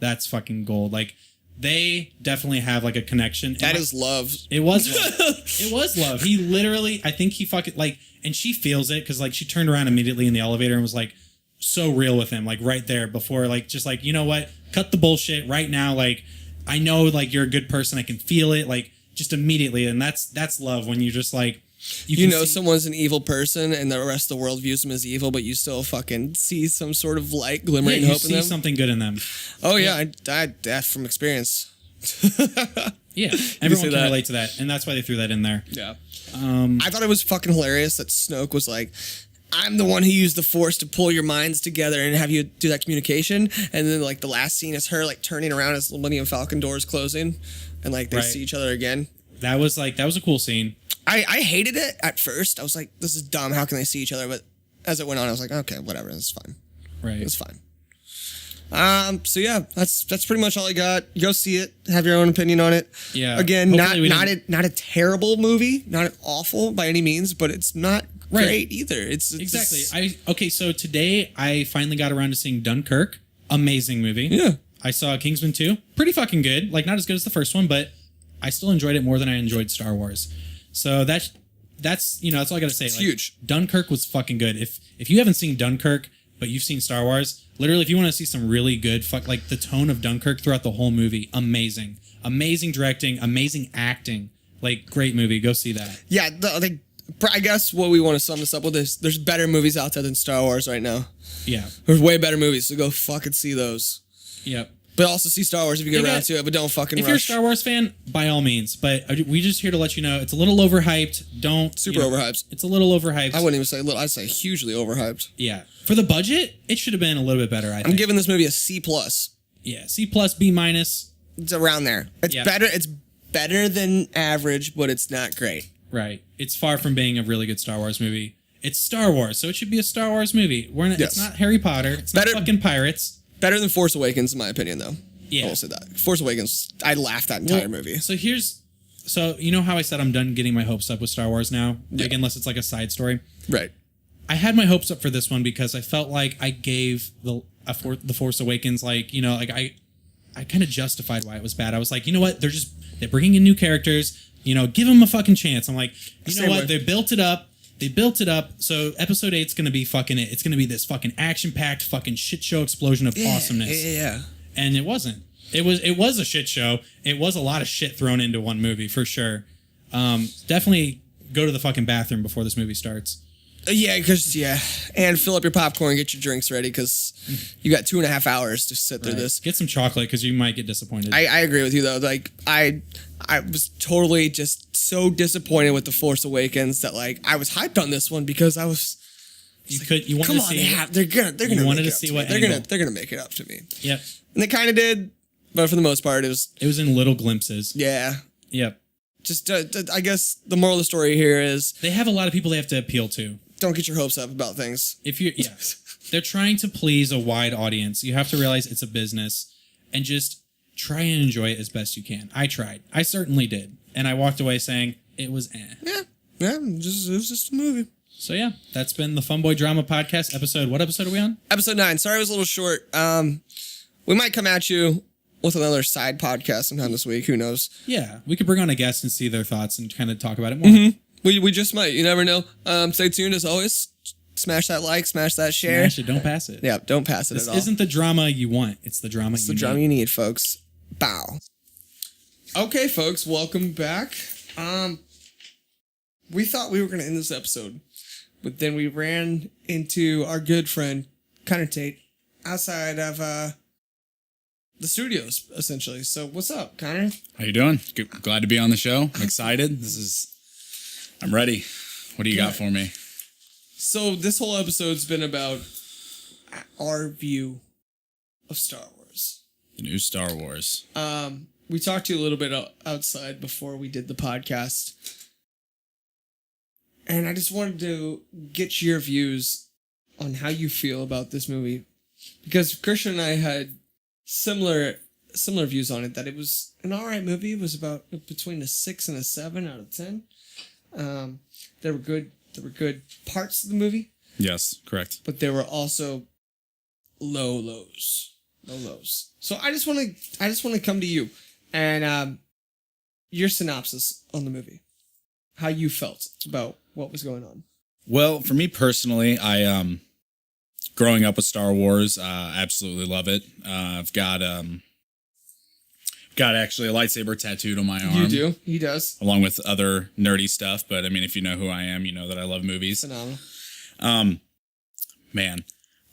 Speaker 2: that's fucking gold. Like, they definitely have, like, a connection.
Speaker 1: That is love.
Speaker 2: It was love. It was love. He literally, I think he fucking, like, and she feels it because, like, she turned around immediately in the elevator and was, like, so real with him, like, right there before, like, just, like, you know what? Cut the bullshit right now. Like, I know, like, you're a good person. I can feel it, like, just immediately. And that's love when you just, like,
Speaker 1: you know someone's an evil person and the rest of the world views them as evil, but you still fucking see some sort of light, glimmering hope in them.
Speaker 2: You see something good in them.
Speaker 1: Oh, yeah. I from experience.
Speaker 2: Yeah. Everyone can relate to that. And that's why they threw that in there.
Speaker 1: Yeah. I thought it was fucking hilarious that Snoke was like, I'm the one who used the Force to pull your minds together and have you do that communication. And then, like, the last scene is her, like, turning around as the Millennium Falcon doors closing and, like, they see each other again.
Speaker 2: That was a cool scene.
Speaker 1: I hated it at first. I was like, this is dumb. How can they see each other? But as it went on, I was like, okay, whatever. It's fine.
Speaker 2: Right.
Speaker 1: It's fine. So yeah, that's pretty much all I got. Go see it. Have your own opinion on it.
Speaker 2: Yeah.
Speaker 1: Again, not a terrible movie, not awful by any means, but it's not great either. It's
Speaker 2: exactly. So today I finally got around to seeing Dunkirk. Amazing movie.
Speaker 1: Yeah.
Speaker 2: I saw Kingsman 2. Pretty fucking good. Like, not as good as the first one, but I still enjoyed it more than I enjoyed Star Wars. So that's all I gotta say.
Speaker 1: It's huge.
Speaker 2: Dunkirk was fucking good. If you haven't seen Dunkirk, but you've seen Star Wars, literally, if you want to see some really good, like the tone of Dunkirk throughout the whole movie, amazing. Amazing directing, amazing acting. Like, great movie. Go see that.
Speaker 1: Yeah, I guess what we want to sum this up with is there's better movies out there than Star Wars right now.
Speaker 2: Yeah.
Speaker 1: There's way better movies, so go fucking see those.
Speaker 2: Yep.
Speaker 1: But also see Star Wars if you get around to it, but don't fucking rush.
Speaker 2: If you're a Star Wars fan, by all means. But we just here to let you know it's a little overhyped. Super
Speaker 1: overhyped.
Speaker 2: It's a little overhyped.
Speaker 1: I wouldn't even say little. I'd say hugely overhyped.
Speaker 2: Yeah. For the budget, it should have been a little bit better, I think.
Speaker 1: I'm giving this movie a C+.
Speaker 2: Yeah, C+, B-.
Speaker 1: It's around there. It's better. It's better than average, but it's not great.
Speaker 2: Right. It's far from being a really good Star Wars movie. It's Star Wars, so it should be a Star Wars movie. It's not Harry Potter. It's not fucking pirates.
Speaker 1: Better than Force Awakens, in my opinion, though.
Speaker 2: Yeah.
Speaker 1: I will say that. Force Awakens, I laughed that entire movie.
Speaker 2: So you know how I said I'm done getting my hopes up with Star Wars now?
Speaker 1: Yeah.
Speaker 2: Like, unless it's like a side story.
Speaker 1: Right.
Speaker 2: I had my hopes up for this one because I felt like I gave the Force Awakens, like, you know, like I kind of justified why it was bad. I was like, you know what? They're bringing in new characters. You know, give them a fucking chance. I'm like, you know what? They built it up. So episode 8's going to be fucking it. It's going to be this fucking action-packed fucking shit show explosion of awesomeness.
Speaker 1: Yeah.
Speaker 2: And it wasn't. It was a shit show. It was a lot of shit thrown into one movie for sure. Definitely go to the fucking bathroom before this movie starts. And fill up your popcorn, get your drinks ready because you got 2.5 hours to sit through this. Get some chocolate because you might get disappointed.
Speaker 1: I agree with you though. Like I was totally just so disappointed with The Force Awakens that like I was hyped on this one because I was.
Speaker 2: You wanted to see.
Speaker 1: They're gonna.
Speaker 2: Wanted to see what
Speaker 1: they're gonna make it up to me.
Speaker 2: Yep.
Speaker 1: And they kind of did, but for the most part, it was
Speaker 2: in little glimpses.
Speaker 1: Yeah.
Speaker 2: Yep.
Speaker 1: Just I guess the moral of the story here is
Speaker 2: they have a lot of people they have to appeal to.
Speaker 1: Don't get your hopes up about things.
Speaker 2: They're trying to please a wide audience. You have to realize it's a business, and just try and enjoy it as best you can. I tried. I certainly did, and I walked away saying it was eh.
Speaker 1: Yeah. It was just a movie.
Speaker 2: So yeah, that's been the Funboy Drama Podcast episode. What episode are we on?
Speaker 1: Episode 9. Sorry, it was a little short. We might come at you with another side podcast sometime this week. Who knows?
Speaker 2: Yeah, we could bring on a guest and see their thoughts and kind of talk about it more.
Speaker 1: Mm-hmm. We just might. You never know. Stay tuned as always. Smash that like, smash that share.
Speaker 2: Smash it, don't pass it.
Speaker 1: Yeah, don't pass it
Speaker 2: this
Speaker 1: at all.
Speaker 2: Isn't the drama you want. It's the drama you need.
Speaker 1: It's the drama you need, folks. Bow. Okay, folks, welcome back. We thought we were going to end this episode, but then we ran into our good friend, Connor Tate, outside of the studios, essentially. So what's up, Connor?
Speaker 3: How you doing? Glad to be on the show. I'm excited. I'm ready. What do you got for me?
Speaker 1: So this whole episode's been about our view of Star Wars.
Speaker 3: The new Star Wars.
Speaker 1: We talked to you a little bit outside before we did the podcast. And I just wanted to get your views on how you feel about this movie. Because Christian and I had similar views on it, that it was an alright movie. It was about between a 6 and a 7 out of 10. There were good parts of the movie.
Speaker 3: Yes, correct.
Speaker 1: But there were also low lows. So I just want to come to you and your synopsis on the movie. How you felt about what was going on.
Speaker 3: Well, for me personally, I growing up with Star Wars, absolutely love it. I've got actually a lightsaber tattooed on my arm.
Speaker 1: You do? He does.
Speaker 3: Along with other nerdy stuff, but I mean, if you know who I am, you know that I love movies.
Speaker 1: Phenomenal.
Speaker 3: Man,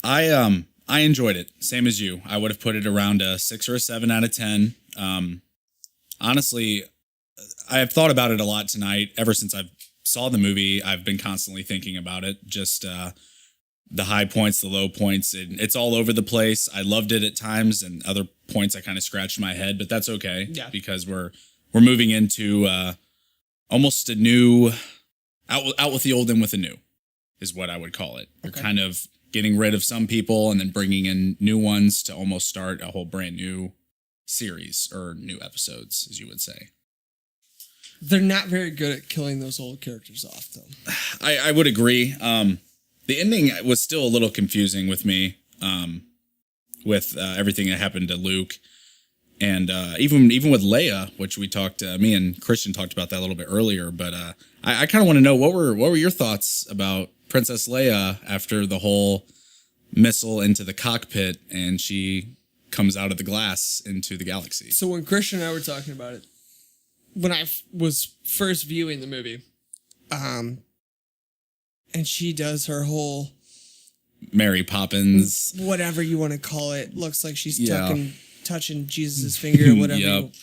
Speaker 3: I enjoyed it. Same as you. I would have put it around a 6 or a 7 out of 10. Honestly, I have thought about it a lot tonight. Ever since I saw the movie, I've been constantly thinking about it. Just the high points, the low points. It's all over the place. I loved it at times, and other points I kind of scratched my head, but that's okay.
Speaker 1: Yeah.
Speaker 3: Because we're moving into almost a new out with the old, in with the new, is what I would call it. We're kind of getting rid of some people and then bringing in new ones to almost start a whole brand new series, or new episodes, as you would say.
Speaker 1: They're not very good at killing those old characters off, though.
Speaker 3: I would agree. The ending was still a little confusing with me. with everything that happened to Luke. And even with Leia, which we talked, me and Christian talked about that a little bit earlier. But I kind of want to know what were your thoughts about Princess Leia after the whole missile into the cockpit and she comes out of the glass into the galaxy.
Speaker 1: So when Christian and I were talking about it, when I was first viewing the movie, and she does her whole
Speaker 3: Mary Poppins,
Speaker 1: whatever you want to call it, looks like she's touching Jesus' finger or whatever.
Speaker 3: Yep.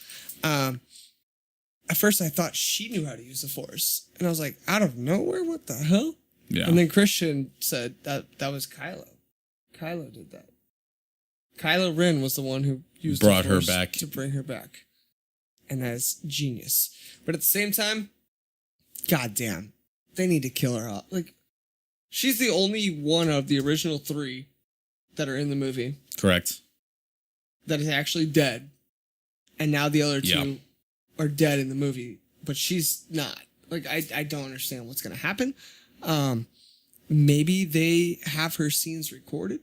Speaker 1: At first I thought she knew how to use the Force, and I was like, out of nowhere, what the hell?
Speaker 3: Yeah.
Speaker 1: And then Christian said that was Kylo. Kylo did that. Kylo Ren was the one who
Speaker 3: brought her back
Speaker 1: to bring her back, and that is genius. But at the same time, goddamn, they need to kill her off. Like, she's the only one of the original 3 that are in the movie.
Speaker 3: Correct.
Speaker 1: That is actually dead, and now the other 2 are dead in the movie, but she's not. Like, I don't understand what's gonna happen. Maybe they have her scenes recorded.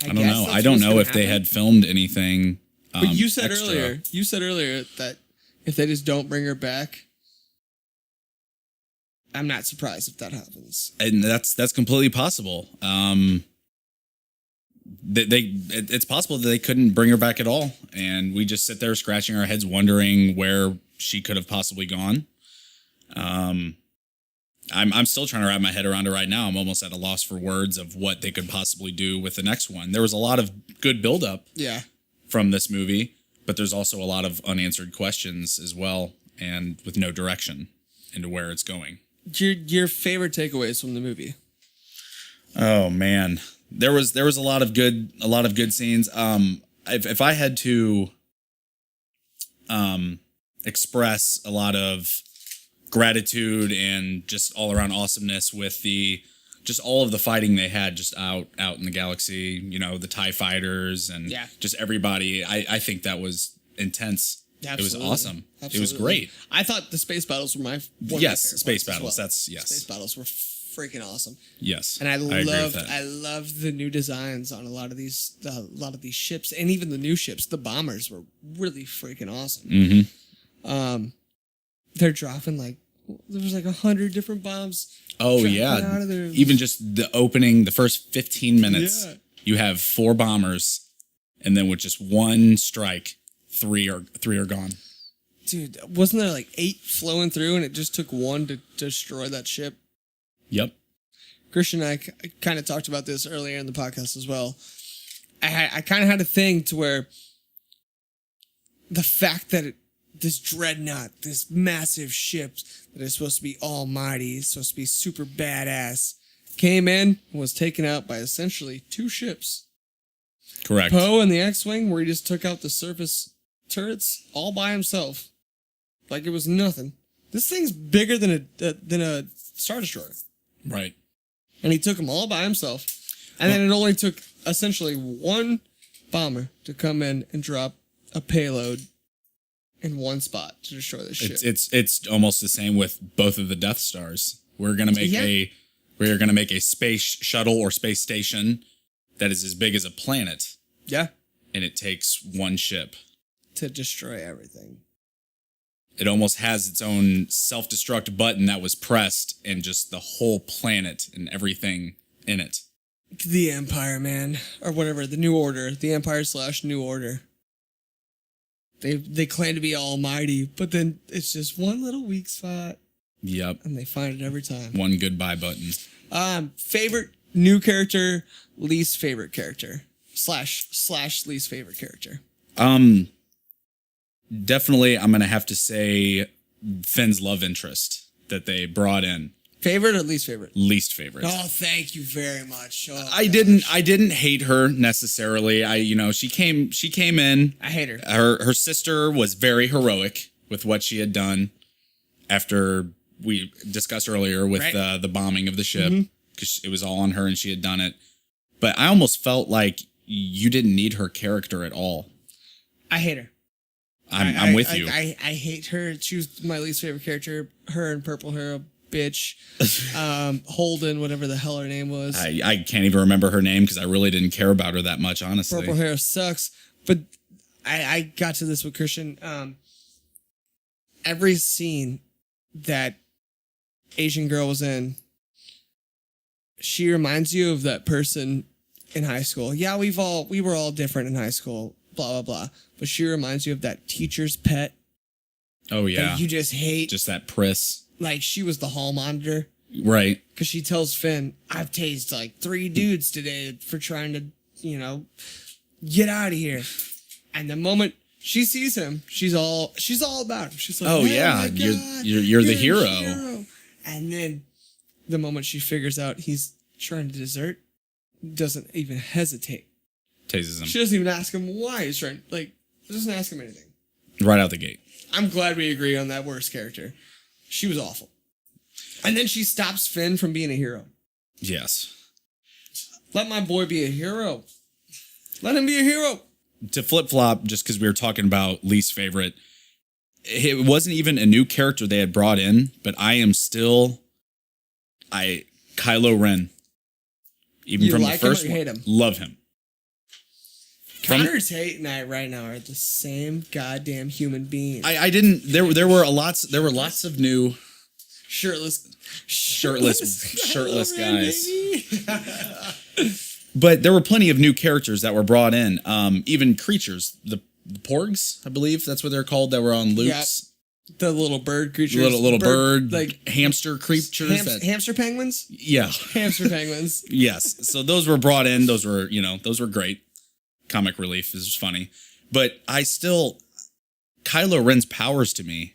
Speaker 3: I don't know. I don't know if they had filmed anything.
Speaker 1: But you said
Speaker 3: extra.
Speaker 1: earlier that if they just don't bring her back, I'm not surprised if that happens.
Speaker 3: And that's completely possible. It's possible that they couldn't bring her back at all, and we just sit there scratching our heads, wondering where she could have possibly gone. I'm still trying to wrap my head around it right now. I'm almost at a loss for words of what they could possibly do with the next one. There was a lot of good buildup from this movie, but there's also a lot of unanswered questions as well, and with no direction into where it's going.
Speaker 1: Your favorite takeaways from the movie?
Speaker 3: Oh man, there was a lot of good scenes. If I had to express a lot of gratitude and just all around awesomeness with just all of the fighting they had just out in the galaxy, the TIE fighters and just everybody. I think that was intense. Absolutely. It was awesome. Absolutely. It was great.
Speaker 1: I thought the space battles were one of my
Speaker 3: space battles.
Speaker 1: Well.
Speaker 3: That's yes.
Speaker 1: Space battles were freaking awesome.
Speaker 3: Yes.
Speaker 1: And I loved the new designs on a lot of these ships, and even the new ships. The bombers were really freaking awesome.
Speaker 3: Mm-hmm.
Speaker 1: They're dropping there was 100 different bombs.
Speaker 3: Oh yeah. Even just the first 15 minutes, you have 4 bombers, and then with just one strike, 3 are gone.
Speaker 1: Dude, wasn't there 8 flowing through, and it just took 1 to destroy that ship?
Speaker 3: Yep.
Speaker 1: Christian and I kind of talked about this earlier in the podcast as well. I kind of had a thing to where the fact that this dreadnought, this massive ship that is supposed to be almighty, supposed to be super badass, came in and was taken out by essentially 2 ships.
Speaker 3: Correct.
Speaker 1: Poe and the X-Wing, where he just took out the surface turrets all by himself. Like it was nothing. This thing's bigger than a Star Destroyer.
Speaker 3: Right.
Speaker 1: And he took them all by himself. And then it only took essentially 1 bomber to come in and drop a payload in 1 spot to destroy the ship.
Speaker 3: It's almost the same with both of the Death Stars. We're gonna make a space shuttle or space station that is as big as a planet.
Speaker 1: Yeah.
Speaker 3: And it takes 1 ship
Speaker 1: to destroy everything.
Speaker 3: It almost has its own self-destruct button that was pressed, and just the whole planet and everything in it.
Speaker 1: The Empire, man, or whatever, the New Order, the Empire / New Order. They claim to be almighty, but then it's just 1 little weak spot.
Speaker 3: Yep.
Speaker 1: And they find it every time.
Speaker 3: 1 goodbye button.
Speaker 1: Favorite new character, least favorite character, / least favorite character.
Speaker 3: Definitely, I'm gonna have to say Finn's love interest that they brought in.
Speaker 1: Favorite or least favorite?
Speaker 3: Least favorite.
Speaker 1: Oh, thank you very much. Oh,
Speaker 3: I didn't hate her necessarily. She came in.
Speaker 1: I hate her.
Speaker 3: Her sister was very heroic with what she had done after we discussed earlier with the bombing of the ship, because it was all on her and she had done it. But I almost felt like you didn't need her character at all.
Speaker 1: I hate her.
Speaker 3: I'm with you.
Speaker 1: I hate her. She was my least favorite character. Her and Purple Hair bitch, Holden, whatever the hell her name was.
Speaker 3: I can't even remember her name because I really didn't care about her that much, honestly.
Speaker 1: Purple hair sucks. But I got to this with Christian. Every scene that Asian girl was in, she reminds you of that person in high school. Yeah, we were all different in high school, blah, blah, blah. But she reminds you of that teacher's pet.
Speaker 3: Oh, yeah.
Speaker 1: That you just hate.
Speaker 3: Just that priss.
Speaker 1: Like, she was the hall monitor.
Speaker 3: Right.
Speaker 1: Because she tells Finn, I've tased like 3 dudes today for trying to, get out of here. And the moment she sees him, she's all about him. She's like,
Speaker 3: oh yeah,
Speaker 1: my God,
Speaker 3: you're the hero.
Speaker 1: And then the moment she figures out he's trying to desert, doesn't even hesitate.
Speaker 3: Tases him.
Speaker 1: She doesn't even ask him why he's trying. Like, doesn't ask him anything.
Speaker 3: Right out the gate.
Speaker 1: I'm glad we agree on that worst character. She was awful. And then she stops Finn from being a hero.
Speaker 3: Yes.
Speaker 1: Let my boy be a hero. Let him be a hero.
Speaker 3: To flip-flop, just because we were talking about least favorite, it wasn't even a new character they had brought in, but Kylo Ren. Even
Speaker 1: You
Speaker 3: from
Speaker 1: like
Speaker 3: the first
Speaker 1: him or you
Speaker 3: one,
Speaker 1: hate him?
Speaker 3: love him.
Speaker 1: Connor's Tate and I right now are the same goddamn human being.
Speaker 3: I didn't. There were lots of new
Speaker 1: shirtless
Speaker 3: guys. But there were plenty of new characters that were brought in. Even creatures, the porgs, I believe that's what they're called, that were on loops.
Speaker 1: Yeah, the little bird creatures.
Speaker 3: Little bird,
Speaker 1: like
Speaker 3: hamster creatures.
Speaker 1: Hamster penguins?
Speaker 3: Yeah.
Speaker 1: Hamster penguins.
Speaker 3: Yes. So those were brought in. Those were great. Comic relief is funny. But Kylo Ren's powers to me,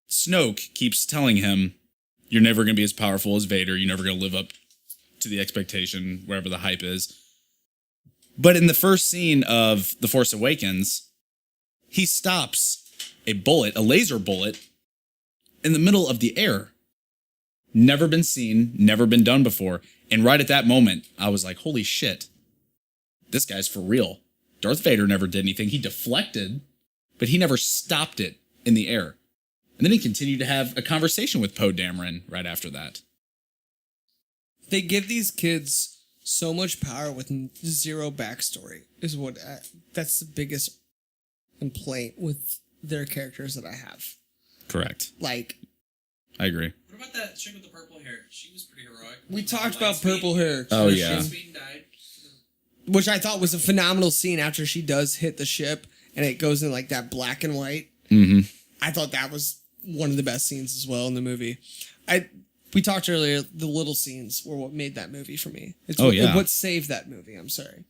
Speaker 3: Snoke keeps telling him, you're never going to be as powerful as Vader. You're never going to live up to the expectation, wherever the hype is. But in the first scene of The Force Awakens, he stops a laser bullet, in the middle of the air. Never been seen, never been done before. And right at that moment, I was like, holy shit, this guy's for real. Darth Vader never did anything. He deflected, but he never stopped it in the air. And then he continued to have a conversation with Poe Dameron right after that.
Speaker 1: They give these kids so much power with zero backstory. That's the biggest complaint with their characters that I have.
Speaker 3: Correct.
Speaker 1: Like,
Speaker 3: I agree.
Speaker 2: What about that chick with the purple hair? She was pretty heroic.
Speaker 1: We talked about purple hair.
Speaker 3: Oh, yeah.
Speaker 2: Lightspeed died.
Speaker 1: Which I thought was a phenomenal scene after she does hit the ship and it goes in like that black and white.
Speaker 3: Mm-hmm.
Speaker 1: I thought that was one of the best scenes as well in the movie. We talked earlier, the little scenes were what made that movie for me. It's what saved that movie, I'm sorry.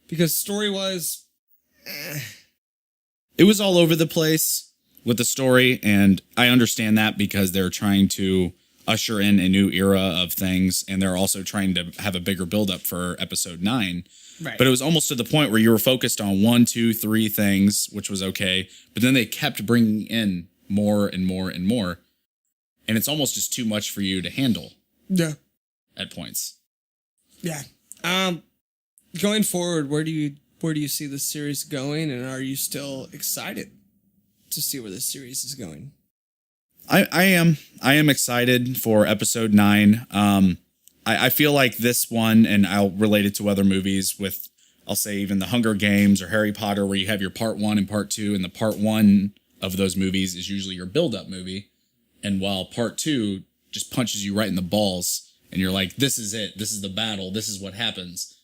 Speaker 1: Because story-wise,
Speaker 3: it was all over the place with the story, and I understand that because they're trying to usher in a new era of things, and they're also trying to have a bigger build-up for episode 9.
Speaker 1: Right.
Speaker 3: But it was almost to the point where you were focused on 1, 2, 3 things, which was okay, but then they kept bringing in more and more and more. And it's almost just too much for you to handle.
Speaker 1: Yeah.
Speaker 3: At points.
Speaker 1: Yeah. Going forward, where do you see this series going, and are you still excited to see where this series is going?
Speaker 3: I am excited for episode 9. I feel like this one, and I'll relate it to other movies with, I'll say even the Hunger Games or Harry Potter, where you have your part 1 and part 2, and the part 1 of those movies is usually your build-up movie. And while part 2 just punches you right in the balls, and you're like, this is it. This is the battle. This is what happens.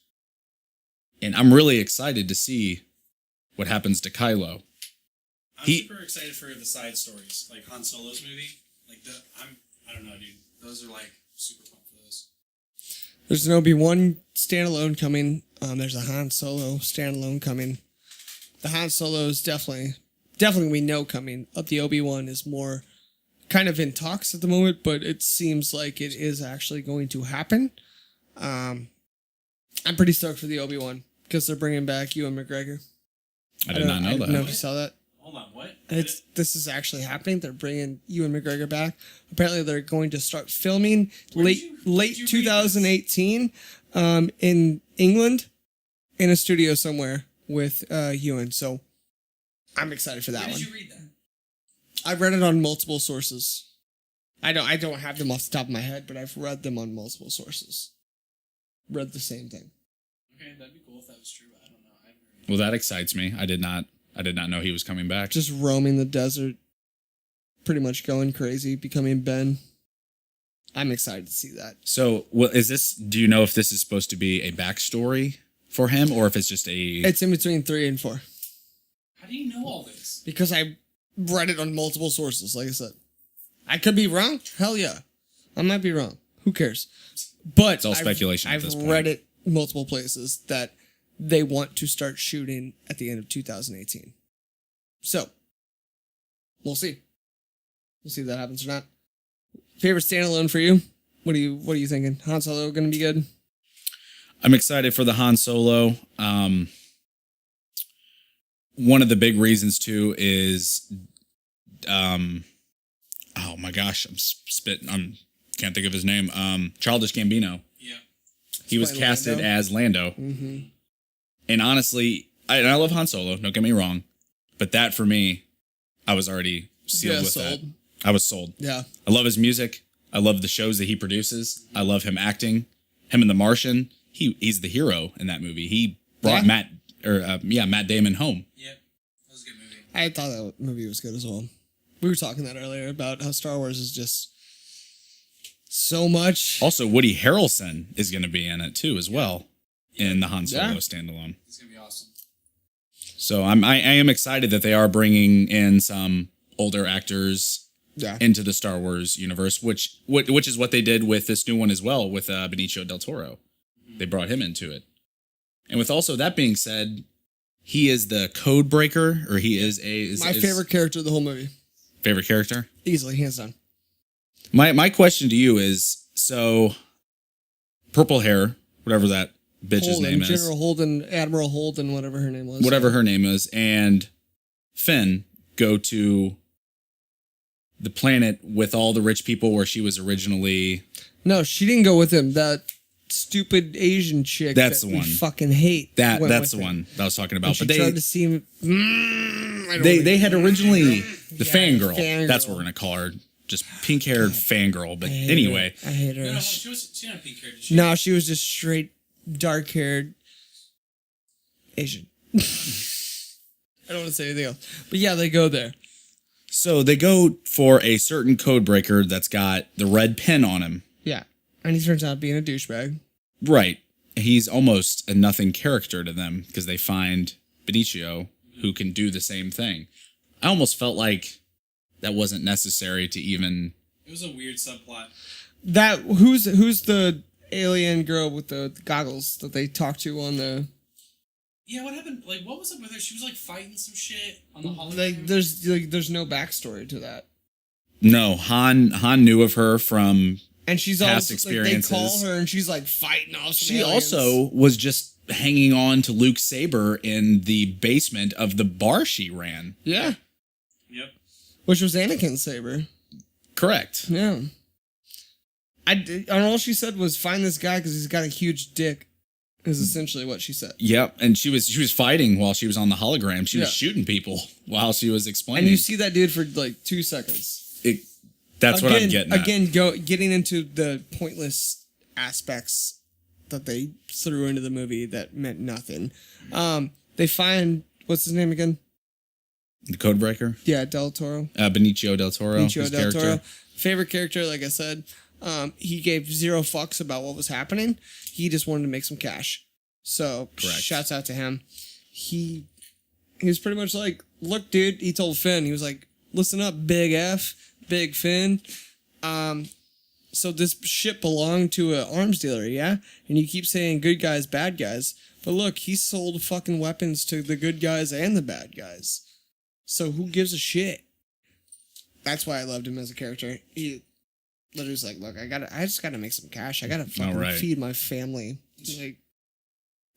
Speaker 3: And I'm really excited to see what happens to Kylo.
Speaker 2: I'm super excited for the side stories, like Han Solo's movie. I don't know, dude. Those are like super pumped for those.
Speaker 1: There's an Obi-Wan standalone coming. There's a Han Solo standalone coming. The Han Solo is definitely we know coming. The Obi-Wan is more kind of in talks at the moment, but it seems like it is actually going to happen. I'm pretty stoked for the Obi-Wan because they're bringing back Ewan McGregor.
Speaker 3: I did not know that.
Speaker 1: I don't know if you saw that.
Speaker 2: Hold on, what?
Speaker 1: This is actually happening. They're bringing Ewan McGregor back. Apparently, they're going to start filming late 2018 in England in a studio somewhere with Ewan. So I'm excited for that one.
Speaker 2: Did you read that?
Speaker 1: I've read it on multiple sources. I don't have them off the top of my head, but I've read them on multiple sources. Read the same thing.
Speaker 2: Okay, that'd be cool if that was true. I don't know.
Speaker 3: Well, that excites me. I did not know he was coming back.
Speaker 1: Just roaming the desert, pretty much going crazy, becoming Ben. I'm excited to see that.
Speaker 3: So, is this? Do you know if this is supposed to be a backstory for him, or if it's just a?
Speaker 1: It's in between 3 and 4.
Speaker 2: How do you know all this?
Speaker 1: Because I read it on multiple sources, like I said. I could be wrong. Hell yeah. I might be wrong. Who cares? But
Speaker 3: It's all speculation at
Speaker 1: I've
Speaker 3: this point.
Speaker 1: read it multiple places that they want to start shooting at the end of 2018. So, we'll see. We'll see if that happens or not. Favorite standalone for you? What are you thinking? Han Solo gonna be good?
Speaker 3: I'm excited for the Han Solo. One of the big reasons too is, oh my gosh, I'm spitting. Can't think of his name. Childish Gambino.
Speaker 2: Yeah.
Speaker 3: He was
Speaker 1: Playing
Speaker 3: casted
Speaker 1: Lando?
Speaker 3: as Lando.
Speaker 1: Mm-hmm.
Speaker 3: And honestly, I love Han Solo. Don't get me wrong, but that for me, I was already sealed with
Speaker 1: sold.
Speaker 3: that. I was sold.
Speaker 1: Yeah.
Speaker 3: I love his music. I love the shows that he produces. I love him acting. Him in The Martian. He's the hero in that movie. He brought
Speaker 1: Yeah.
Speaker 3: Matt Damon home.
Speaker 2: Yeah. That was a good movie.
Speaker 1: I thought that movie was good as well. We were talking that earlier about how Star Wars is just so much.
Speaker 3: Also, Woody Harrelson is going to be in it too, as well, in the Han Solo
Speaker 1: Yeah.
Speaker 3: standalone.
Speaker 2: It's gonna be awesome.
Speaker 3: So I am excited that they are bringing in some older actors
Speaker 1: Yeah.
Speaker 3: into the Star Wars universe, which is what they did with this new one as well, with Benicio del Toro. They brought him into it. And with also that being said, he is the code breaker, or he is
Speaker 1: My favorite character of the whole movie.
Speaker 3: favorite character.
Speaker 1: Easily, hands down.
Speaker 3: My question to you is, so purple hair, whatever that bitch's
Speaker 1: Holden,
Speaker 3: name is,
Speaker 1: General Holden, Admiral Holden, whatever her name was.
Speaker 3: whatever her name is, and Finn go to the planet with all the rich people where she was originally.
Speaker 1: No, she didn't go with him. That stupid Asian chick.
Speaker 3: That's
Speaker 1: that
Speaker 3: the
Speaker 1: we
Speaker 3: one.
Speaker 1: fucking hate. went
Speaker 3: That's the
Speaker 1: with him.
Speaker 3: one that I was talking about.
Speaker 1: And she
Speaker 3: But
Speaker 1: tried to see him.
Speaker 3: they had originally the
Speaker 1: Yeah,
Speaker 3: fangirl.
Speaker 1: fangirl.
Speaker 3: That's what we're gonna call her. Just pink haired fangirl. But anyway,
Speaker 1: I hate her.
Speaker 2: No, she had a pink hair. Did she?
Speaker 1: No, she was just straight dark haired Asian. I don't want to say anything else. But yeah, they go there.
Speaker 3: so they go for a certain code breaker that's got the red pin on him.
Speaker 1: Yeah. And he turns out being a douchebag.
Speaker 3: Right. He's almost a nothing character to them because they find Benicio who can do the same thing. I almost felt like that wasn't necessary to even.
Speaker 2: It was a weird subplot.
Speaker 1: That who's the alien girl with the goggles that they talk to on the
Speaker 2: Yeah, what happened? Like, what was up with her? She was like fighting some shit on the holiday.
Speaker 1: there's no backstory to that.
Speaker 3: No, Han knew of her from.
Speaker 1: And she's
Speaker 3: Past
Speaker 1: also
Speaker 3: experiences.
Speaker 1: Like, they call her and she's like fighting off some
Speaker 3: She
Speaker 1: aliens.
Speaker 3: also was just hanging on to Luke's saber in the basement of the bar she ran.
Speaker 1: Yeah.
Speaker 2: Yep.
Speaker 1: Which was Anakin's saber.
Speaker 3: Correct.
Speaker 1: Yeah. And all she said was find this guy because he's got a huge dick. Is essentially what she said.
Speaker 3: Yep, and she was fighting while she was on the hologram. She was
Speaker 1: Yeah.
Speaker 3: shooting people while she was explaining.
Speaker 1: And you see that dude for like 2 seconds.
Speaker 3: That's what I'm getting at.
Speaker 1: Again, getting into the pointless aspects that they threw into the movie that meant nothing. They find what's his name again?
Speaker 3: The Codebreaker?
Speaker 1: Yeah, Del Toro.
Speaker 3: Benicio del Toro.
Speaker 1: Benicio
Speaker 3: his
Speaker 1: del
Speaker 3: character.
Speaker 1: Toro. Favorite character, like I said. He gave 0 fucks about what was happening. He just wanted to make some cash. So,
Speaker 3: Correct.
Speaker 1: shouts out to him. He was pretty much like, look, dude, he told Finn, he was like, listen up, Big F, Big Finn. So this ship belonged to an arms dealer, yeah? And you keep saying good guys, bad guys. But look, he sold fucking weapons to the good guys and the bad guys. So who gives a shit? That's why I loved him as a character. He literally was like, look, I just gotta make some cash. I gotta fucking
Speaker 3: right.
Speaker 1: feed my family. Like,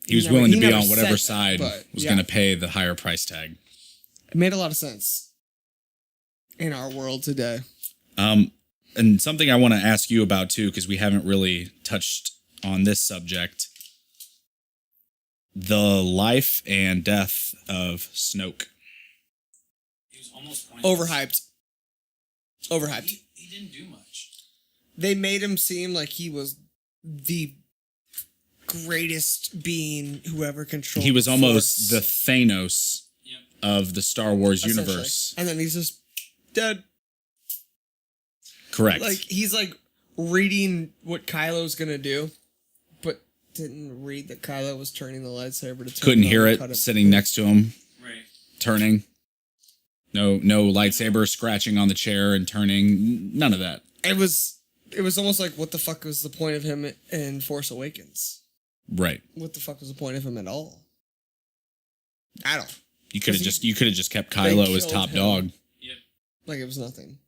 Speaker 3: He was
Speaker 1: never-
Speaker 3: willing to
Speaker 1: he
Speaker 3: be
Speaker 1: never
Speaker 3: on whatever
Speaker 1: said that,
Speaker 3: side
Speaker 1: but,
Speaker 3: was
Speaker 1: yeah.
Speaker 3: going to pay the higher price tag.
Speaker 1: It made a lot of sense in our world today.
Speaker 3: And something I want to ask you about too, because we haven't really touched on this subject. The life and death of Snoke.
Speaker 2: He was almost pointless.
Speaker 1: Overhyped. Overhyped.
Speaker 2: He didn't do much.
Speaker 1: They made him seem like he was the greatest being who ever controlled.
Speaker 3: He was
Speaker 1: the
Speaker 3: almost the
Speaker 1: Force,
Speaker 3: Thanos of the Star Wars
Speaker 1: essentially.
Speaker 3: universe.
Speaker 1: And then he's just dead.
Speaker 3: Correct.
Speaker 1: Like, he's like reading what Kylo's gonna do, but didn't read that Kylo was turning the lightsaber to turn
Speaker 3: Couldn't
Speaker 1: on
Speaker 3: hear
Speaker 1: and
Speaker 3: it
Speaker 1: cut
Speaker 3: sitting next to him,
Speaker 2: Right.
Speaker 3: turning. No lightsaber scratching on the chair and turning. None of that.
Speaker 1: It was almost like, what the fuck was the point of him in Force Awakens?
Speaker 3: Right.
Speaker 1: What the fuck was the point of him at all? I don't.
Speaker 3: You could have just kept
Speaker 1: they
Speaker 3: Kylo as
Speaker 1: killed
Speaker 3: top
Speaker 1: him.
Speaker 3: dog.
Speaker 2: Yep.
Speaker 1: Like, it was nothing.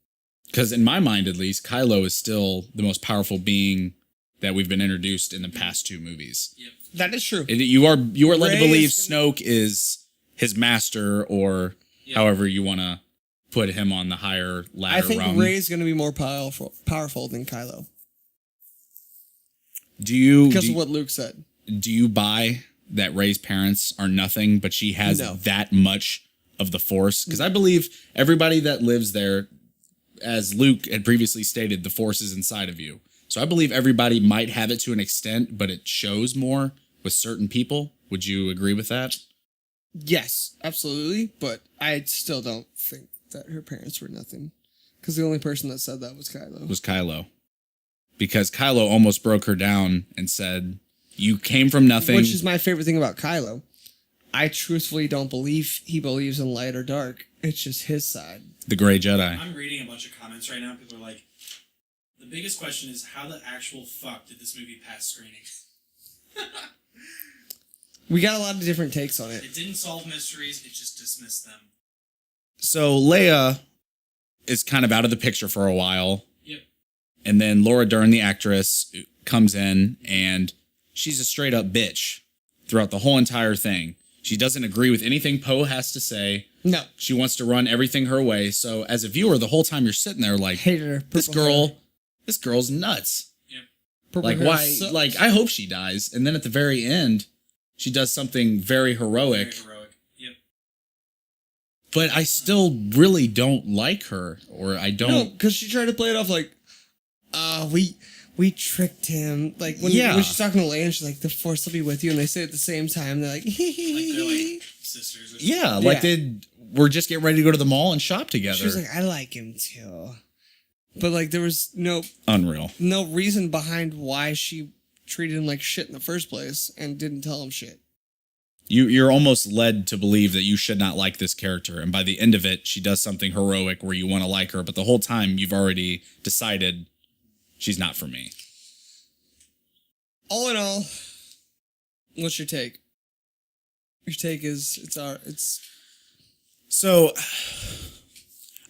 Speaker 3: Because in my mind, at least, Kylo is still the most powerful being that we've been introduced in the past 2 movies.
Speaker 2: Yep.
Speaker 1: That is true.
Speaker 3: You are led to
Speaker 1: Rey
Speaker 3: believe
Speaker 1: is gonna-
Speaker 3: Snoke is his master, or however you want to put him on the higher ladder
Speaker 1: I think
Speaker 3: rung.
Speaker 1: Rey's going to be more powerful than Kylo. Because of what Luke said.
Speaker 3: Do you buy that Rey's parents are nothing, but she has
Speaker 1: No.
Speaker 3: that much of the Force? Because I believe everybody that lives there, as Luke had previously stated, the Force is inside of you. So I believe everybody might have it to an extent, but it shows more with certain people. Would you agree with that?
Speaker 1: Yes, absolutely. But I still don't think that her parents were nothing. Because the only person that said that was Kylo.
Speaker 3: Was Kylo. Because Kylo almost broke her down and said, you came from nothing.
Speaker 1: Which is my favorite thing about Kylo. I truthfully don't believe he believes in light or dark. It's just his side.
Speaker 3: The Grey Jedi.
Speaker 2: I'm reading a bunch of comments right now. People are like, the biggest question is, how the actual fuck did this movie pass screening?
Speaker 1: We got a lot of different takes on it.
Speaker 2: It didn't solve mysteries, it just dismissed them.
Speaker 3: So Leia is kind of out of the picture for a while.
Speaker 2: Yep.
Speaker 3: And then Laura Dern, the actress, comes in and she's a straight up bitch throughout the whole entire thing. She doesn't agree with anything Poe has to say.
Speaker 1: No.
Speaker 3: She wants to run everything her way. So as a viewer, the whole time you're sitting there like,
Speaker 1: Hated her.
Speaker 3: this girl's nuts.
Speaker 2: Yep.
Speaker 1: Purple
Speaker 3: Like,
Speaker 1: hair
Speaker 3: why?
Speaker 1: sucks.
Speaker 3: Like, I hope she dies. And then at the very end, she does something very heroic.
Speaker 2: Very heroic. Yep.
Speaker 3: But I still really don't like her. Or I don't.
Speaker 1: No, because she tried to play it off like, we tricked him. Like, when she's talking to Leia and she's like, the Force will be with you. And they say it at the same time. They're like,
Speaker 2: Like they're like sisters or something.
Speaker 3: Yeah, like we're just getting ready to go to the mall and shop together.
Speaker 1: She was like, I like him too. But like, there was
Speaker 3: Unreal.
Speaker 1: no reason behind why she treated him like shit in the first place and didn't tell him shit.
Speaker 3: You're almost led to believe that you should not like this character. And by the end of it, she does something heroic where you want to like her. But the whole time, you've already decided she's not for me.
Speaker 1: All in all, what's your take? Your take is
Speaker 3: So,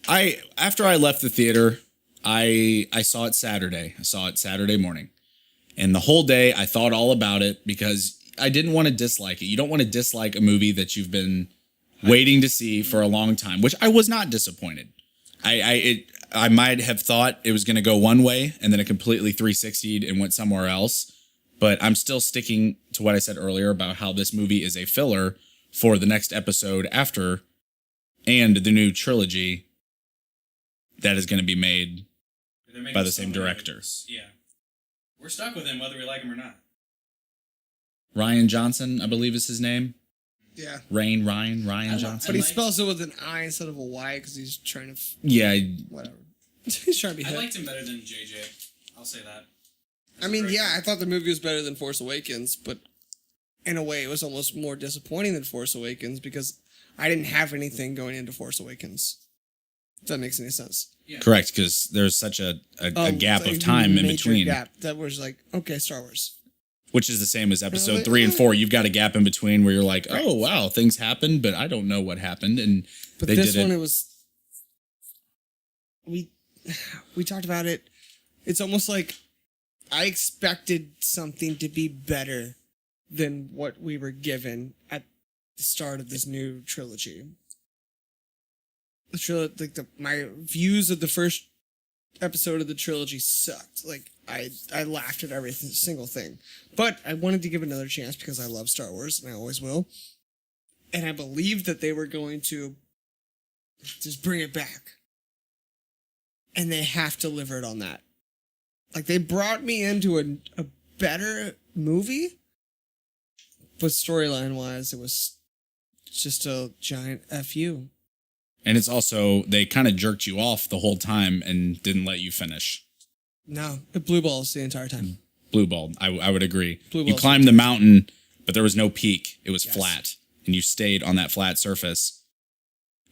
Speaker 3: after I left the theater, I saw it Saturday. I saw it Saturday morning. And the whole day, I thought all about it because I didn't want to dislike it. You don't want to dislike a movie that you've been waiting to see for a long time, which I was not disappointed. I might have thought it was going to go one way and then it completely 360'd and went somewhere else. But I'm still sticking to what I said earlier about how this movie is a filler for the next episode after and the new trilogy that is going to be made
Speaker 2: They're making
Speaker 3: by the
Speaker 2: so
Speaker 3: same
Speaker 2: many
Speaker 3: director.
Speaker 2: movies. Yeah. We're stuck with him whether we like him or not.
Speaker 3: Ryan Johnson, I believe is his name.
Speaker 1: yeah.
Speaker 3: Ryan
Speaker 2: I
Speaker 3: Johnson.
Speaker 1: But he
Speaker 2: liked-
Speaker 1: spells it with an I instead of a Y because he's trying to
Speaker 3: Yeah,
Speaker 1: whatever. He's trying to be
Speaker 2: I
Speaker 1: hip.
Speaker 2: liked him better than JJ. I'll say that.
Speaker 1: I mean, yeah, I thought the movie was better than Force Awakens, but in a way, it was almost more disappointing than Force Awakens because I didn't have anything going into Force Awakens. If that makes any sense.
Speaker 3: correct, because there's such a gap
Speaker 1: Like
Speaker 3: of time in
Speaker 1: major
Speaker 3: between,
Speaker 1: gap that was like, okay, Star Wars.
Speaker 3: which is the same as episode
Speaker 1: Really?
Speaker 3: 3 and 4. You've got a gap in between where you're like, oh, wow, things happened, but I don't know what happened. And
Speaker 1: But
Speaker 3: they
Speaker 1: this
Speaker 3: did
Speaker 1: one,
Speaker 3: it.
Speaker 1: it was. We talked about it. It's almost like I expected something to be better than what we were given at the start of this new trilogy. My views of the first episode of the trilogy sucked. Like I laughed at every single thing, but I wanted to give it another chance because I love Star Wars and I always will. And I believed that they were going to just bring it back. and they have to deliver it on that. Like, they brought me into a better movie, but storyline wise, it was just a giant FU.
Speaker 3: And it's also, they kind of jerked you off the whole time and didn't let you finish.
Speaker 1: No, it blue balls the entire time.
Speaker 3: Blue ball, I would agree.
Speaker 1: Blue
Speaker 3: You
Speaker 1: balls.
Speaker 3: climbed the mountain, but there was no peak. It was
Speaker 1: Yes.
Speaker 3: flat, and you stayed on that flat surface.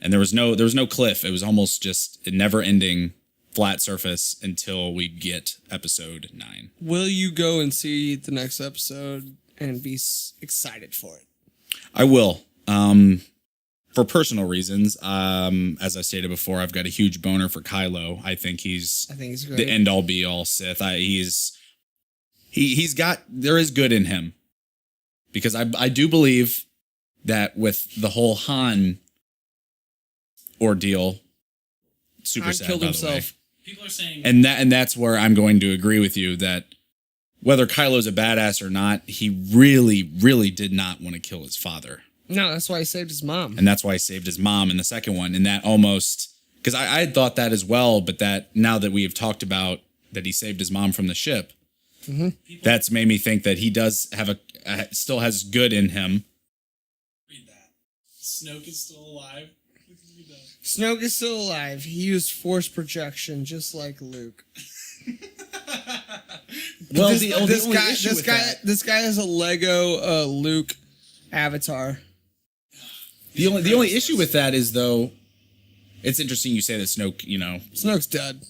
Speaker 3: And there was no cliff. It was almost just a never-ending flat surface until we get episode 9.
Speaker 1: Will you go and see the next episode and be excited for it?
Speaker 3: I will. For personal reasons, as I stated before, I've got a huge boner for Kylo. I think he's
Speaker 1: great.
Speaker 3: the end-all be-all Sith. He's got, there is good in him. Because I do believe that with the whole Han ordeal, super
Speaker 1: Han
Speaker 3: sad,
Speaker 1: killed
Speaker 3: by the way.
Speaker 1: himself.
Speaker 2: People are saying,
Speaker 3: And that's where I'm going to agree with you that whether Kylo's a badass or not, he really, really did not want to kill his father.
Speaker 1: No, that's why he saved his mom.
Speaker 3: And that's why he saved his mom in the second one. And that almost, because I had thought that as well, but that now that we have talked about that he saved his mom from the ship, that's made me think that he does have still has good in him.
Speaker 2: read that. Snoke is still alive. Read that.
Speaker 1: Snoke is still alive. He used force projection just like Luke.
Speaker 3: Well,
Speaker 1: this guy has a Lego Luke avatar.
Speaker 3: The only issue with that is, though, it's interesting you say that Snoke,
Speaker 1: Snoke's dead.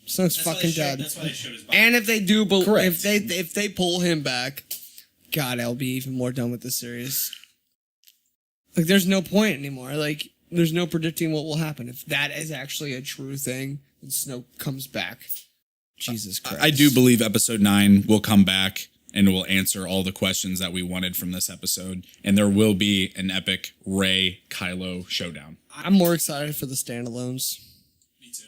Speaker 1: Snoke's fucking dead.
Speaker 2: That's why they showed his body.
Speaker 1: And if they do,
Speaker 3: Correct.
Speaker 1: if they pull him back, God, I'll be even more done with the series. Like, there's no point anymore. Like, there's no predicting what will happen if that is actually a true thing. And Snoke comes back. Jesus Christ!
Speaker 3: I do believe episode 9 will come back and will answer all the questions that we wanted from this episode, and there will be an epic Rey Kylo showdown.
Speaker 1: I'm more excited for the standalones.
Speaker 2: Me too.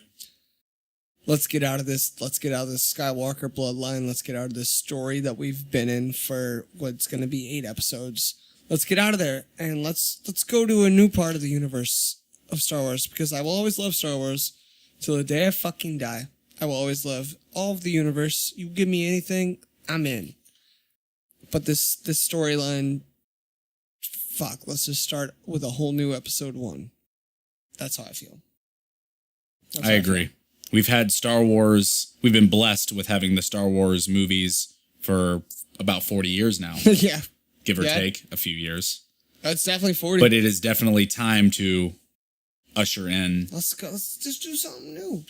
Speaker 1: Let's get out of this. Let's get out of this Skywalker bloodline. Let's get out of this story that we've been in for what's going to be 8 episodes. Let's get out of there and let's go to a new part of the universe of Star Wars, because I will always love Star Wars till the day I fucking die. I will always love all of the universe. You give me anything, I'm in. But this storyline, fuck, let's just start with a whole new episode 1. That's how I feel. That's
Speaker 3: I
Speaker 1: how
Speaker 3: agree. We've had Star Wars. We've been blessed with having the Star Wars movies for about 40 years now,
Speaker 1: feel. Yeah.
Speaker 3: give or
Speaker 1: Yeah.
Speaker 3: take a few years.
Speaker 1: That's definitely 40.
Speaker 3: But it is definitely time to usher in,
Speaker 1: Let's go. Let's just do something new.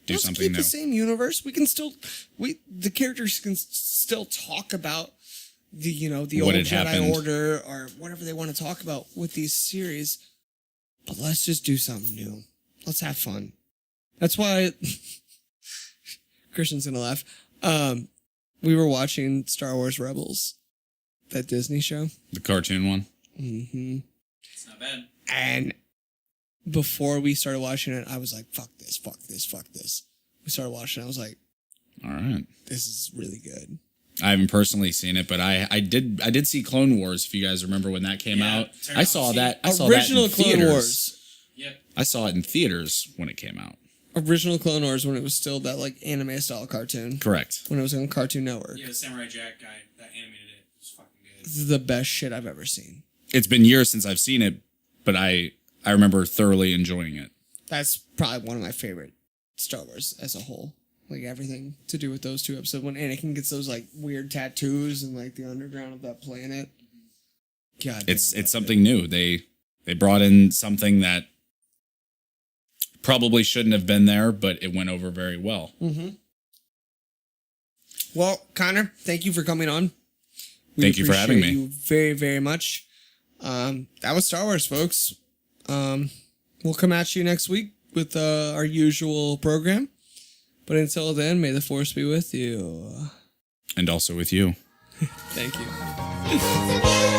Speaker 3: do
Speaker 1: Let's
Speaker 3: something
Speaker 1: keep
Speaker 3: new.
Speaker 1: the same universe. We can still, the characters can still talk about the old
Speaker 3: What had
Speaker 1: Jedi
Speaker 3: happened.
Speaker 1: Order or whatever they want to talk about with these series. But let's just do something new. Let's have fun. That's why Christian's gonna laugh. We were watching Star Wars Rebels, that Disney show.
Speaker 3: The cartoon one.
Speaker 1: Mm-hmm.
Speaker 2: It's not bad.
Speaker 1: And before we started watching it, I was like, fuck this, fuck this, fuck this. We started watching it, I was like,
Speaker 3: All right.
Speaker 1: this is really good.
Speaker 3: I haven't personally seen it, but I did see Clone Wars. If you guys remember when that came
Speaker 2: Yeah,
Speaker 3: out,
Speaker 2: turned
Speaker 3: I
Speaker 2: out
Speaker 3: saw
Speaker 2: to
Speaker 3: that.
Speaker 2: see
Speaker 3: I saw
Speaker 1: Original
Speaker 3: that in
Speaker 1: Clone
Speaker 3: theaters.
Speaker 1: Wars.
Speaker 2: Yep.
Speaker 3: I saw it in theaters when it came out.
Speaker 1: Original Clone Wars when it was still that like anime style cartoon.
Speaker 3: Correct.
Speaker 1: When it was on Cartoon Network.
Speaker 2: Yeah, the Samurai Jack guy that animated it was fucking good.
Speaker 1: This is the best shit I've ever seen.
Speaker 3: It's been years since I've seen it, but I remember thoroughly enjoying it.
Speaker 1: That's probably one of my favorite Star Wars as a whole. Like everything to do with those 2 episodes. When Anakin gets those like weird tattoos and like the underground of that planet. God,
Speaker 3: It's something new. They brought in something that probably shouldn't have been there, but it went over very well.
Speaker 1: Mm-hmm. Well, Connor, thank you for coming on.
Speaker 3: Thank you for having
Speaker 1: appreciate
Speaker 3: me.
Speaker 1: You very, very much. That was Star Wars, folks. We'll come at you next week with our usual program. But until then, may the Force be with you.
Speaker 3: And also with you.
Speaker 1: Thank you.
Speaker 4: It's a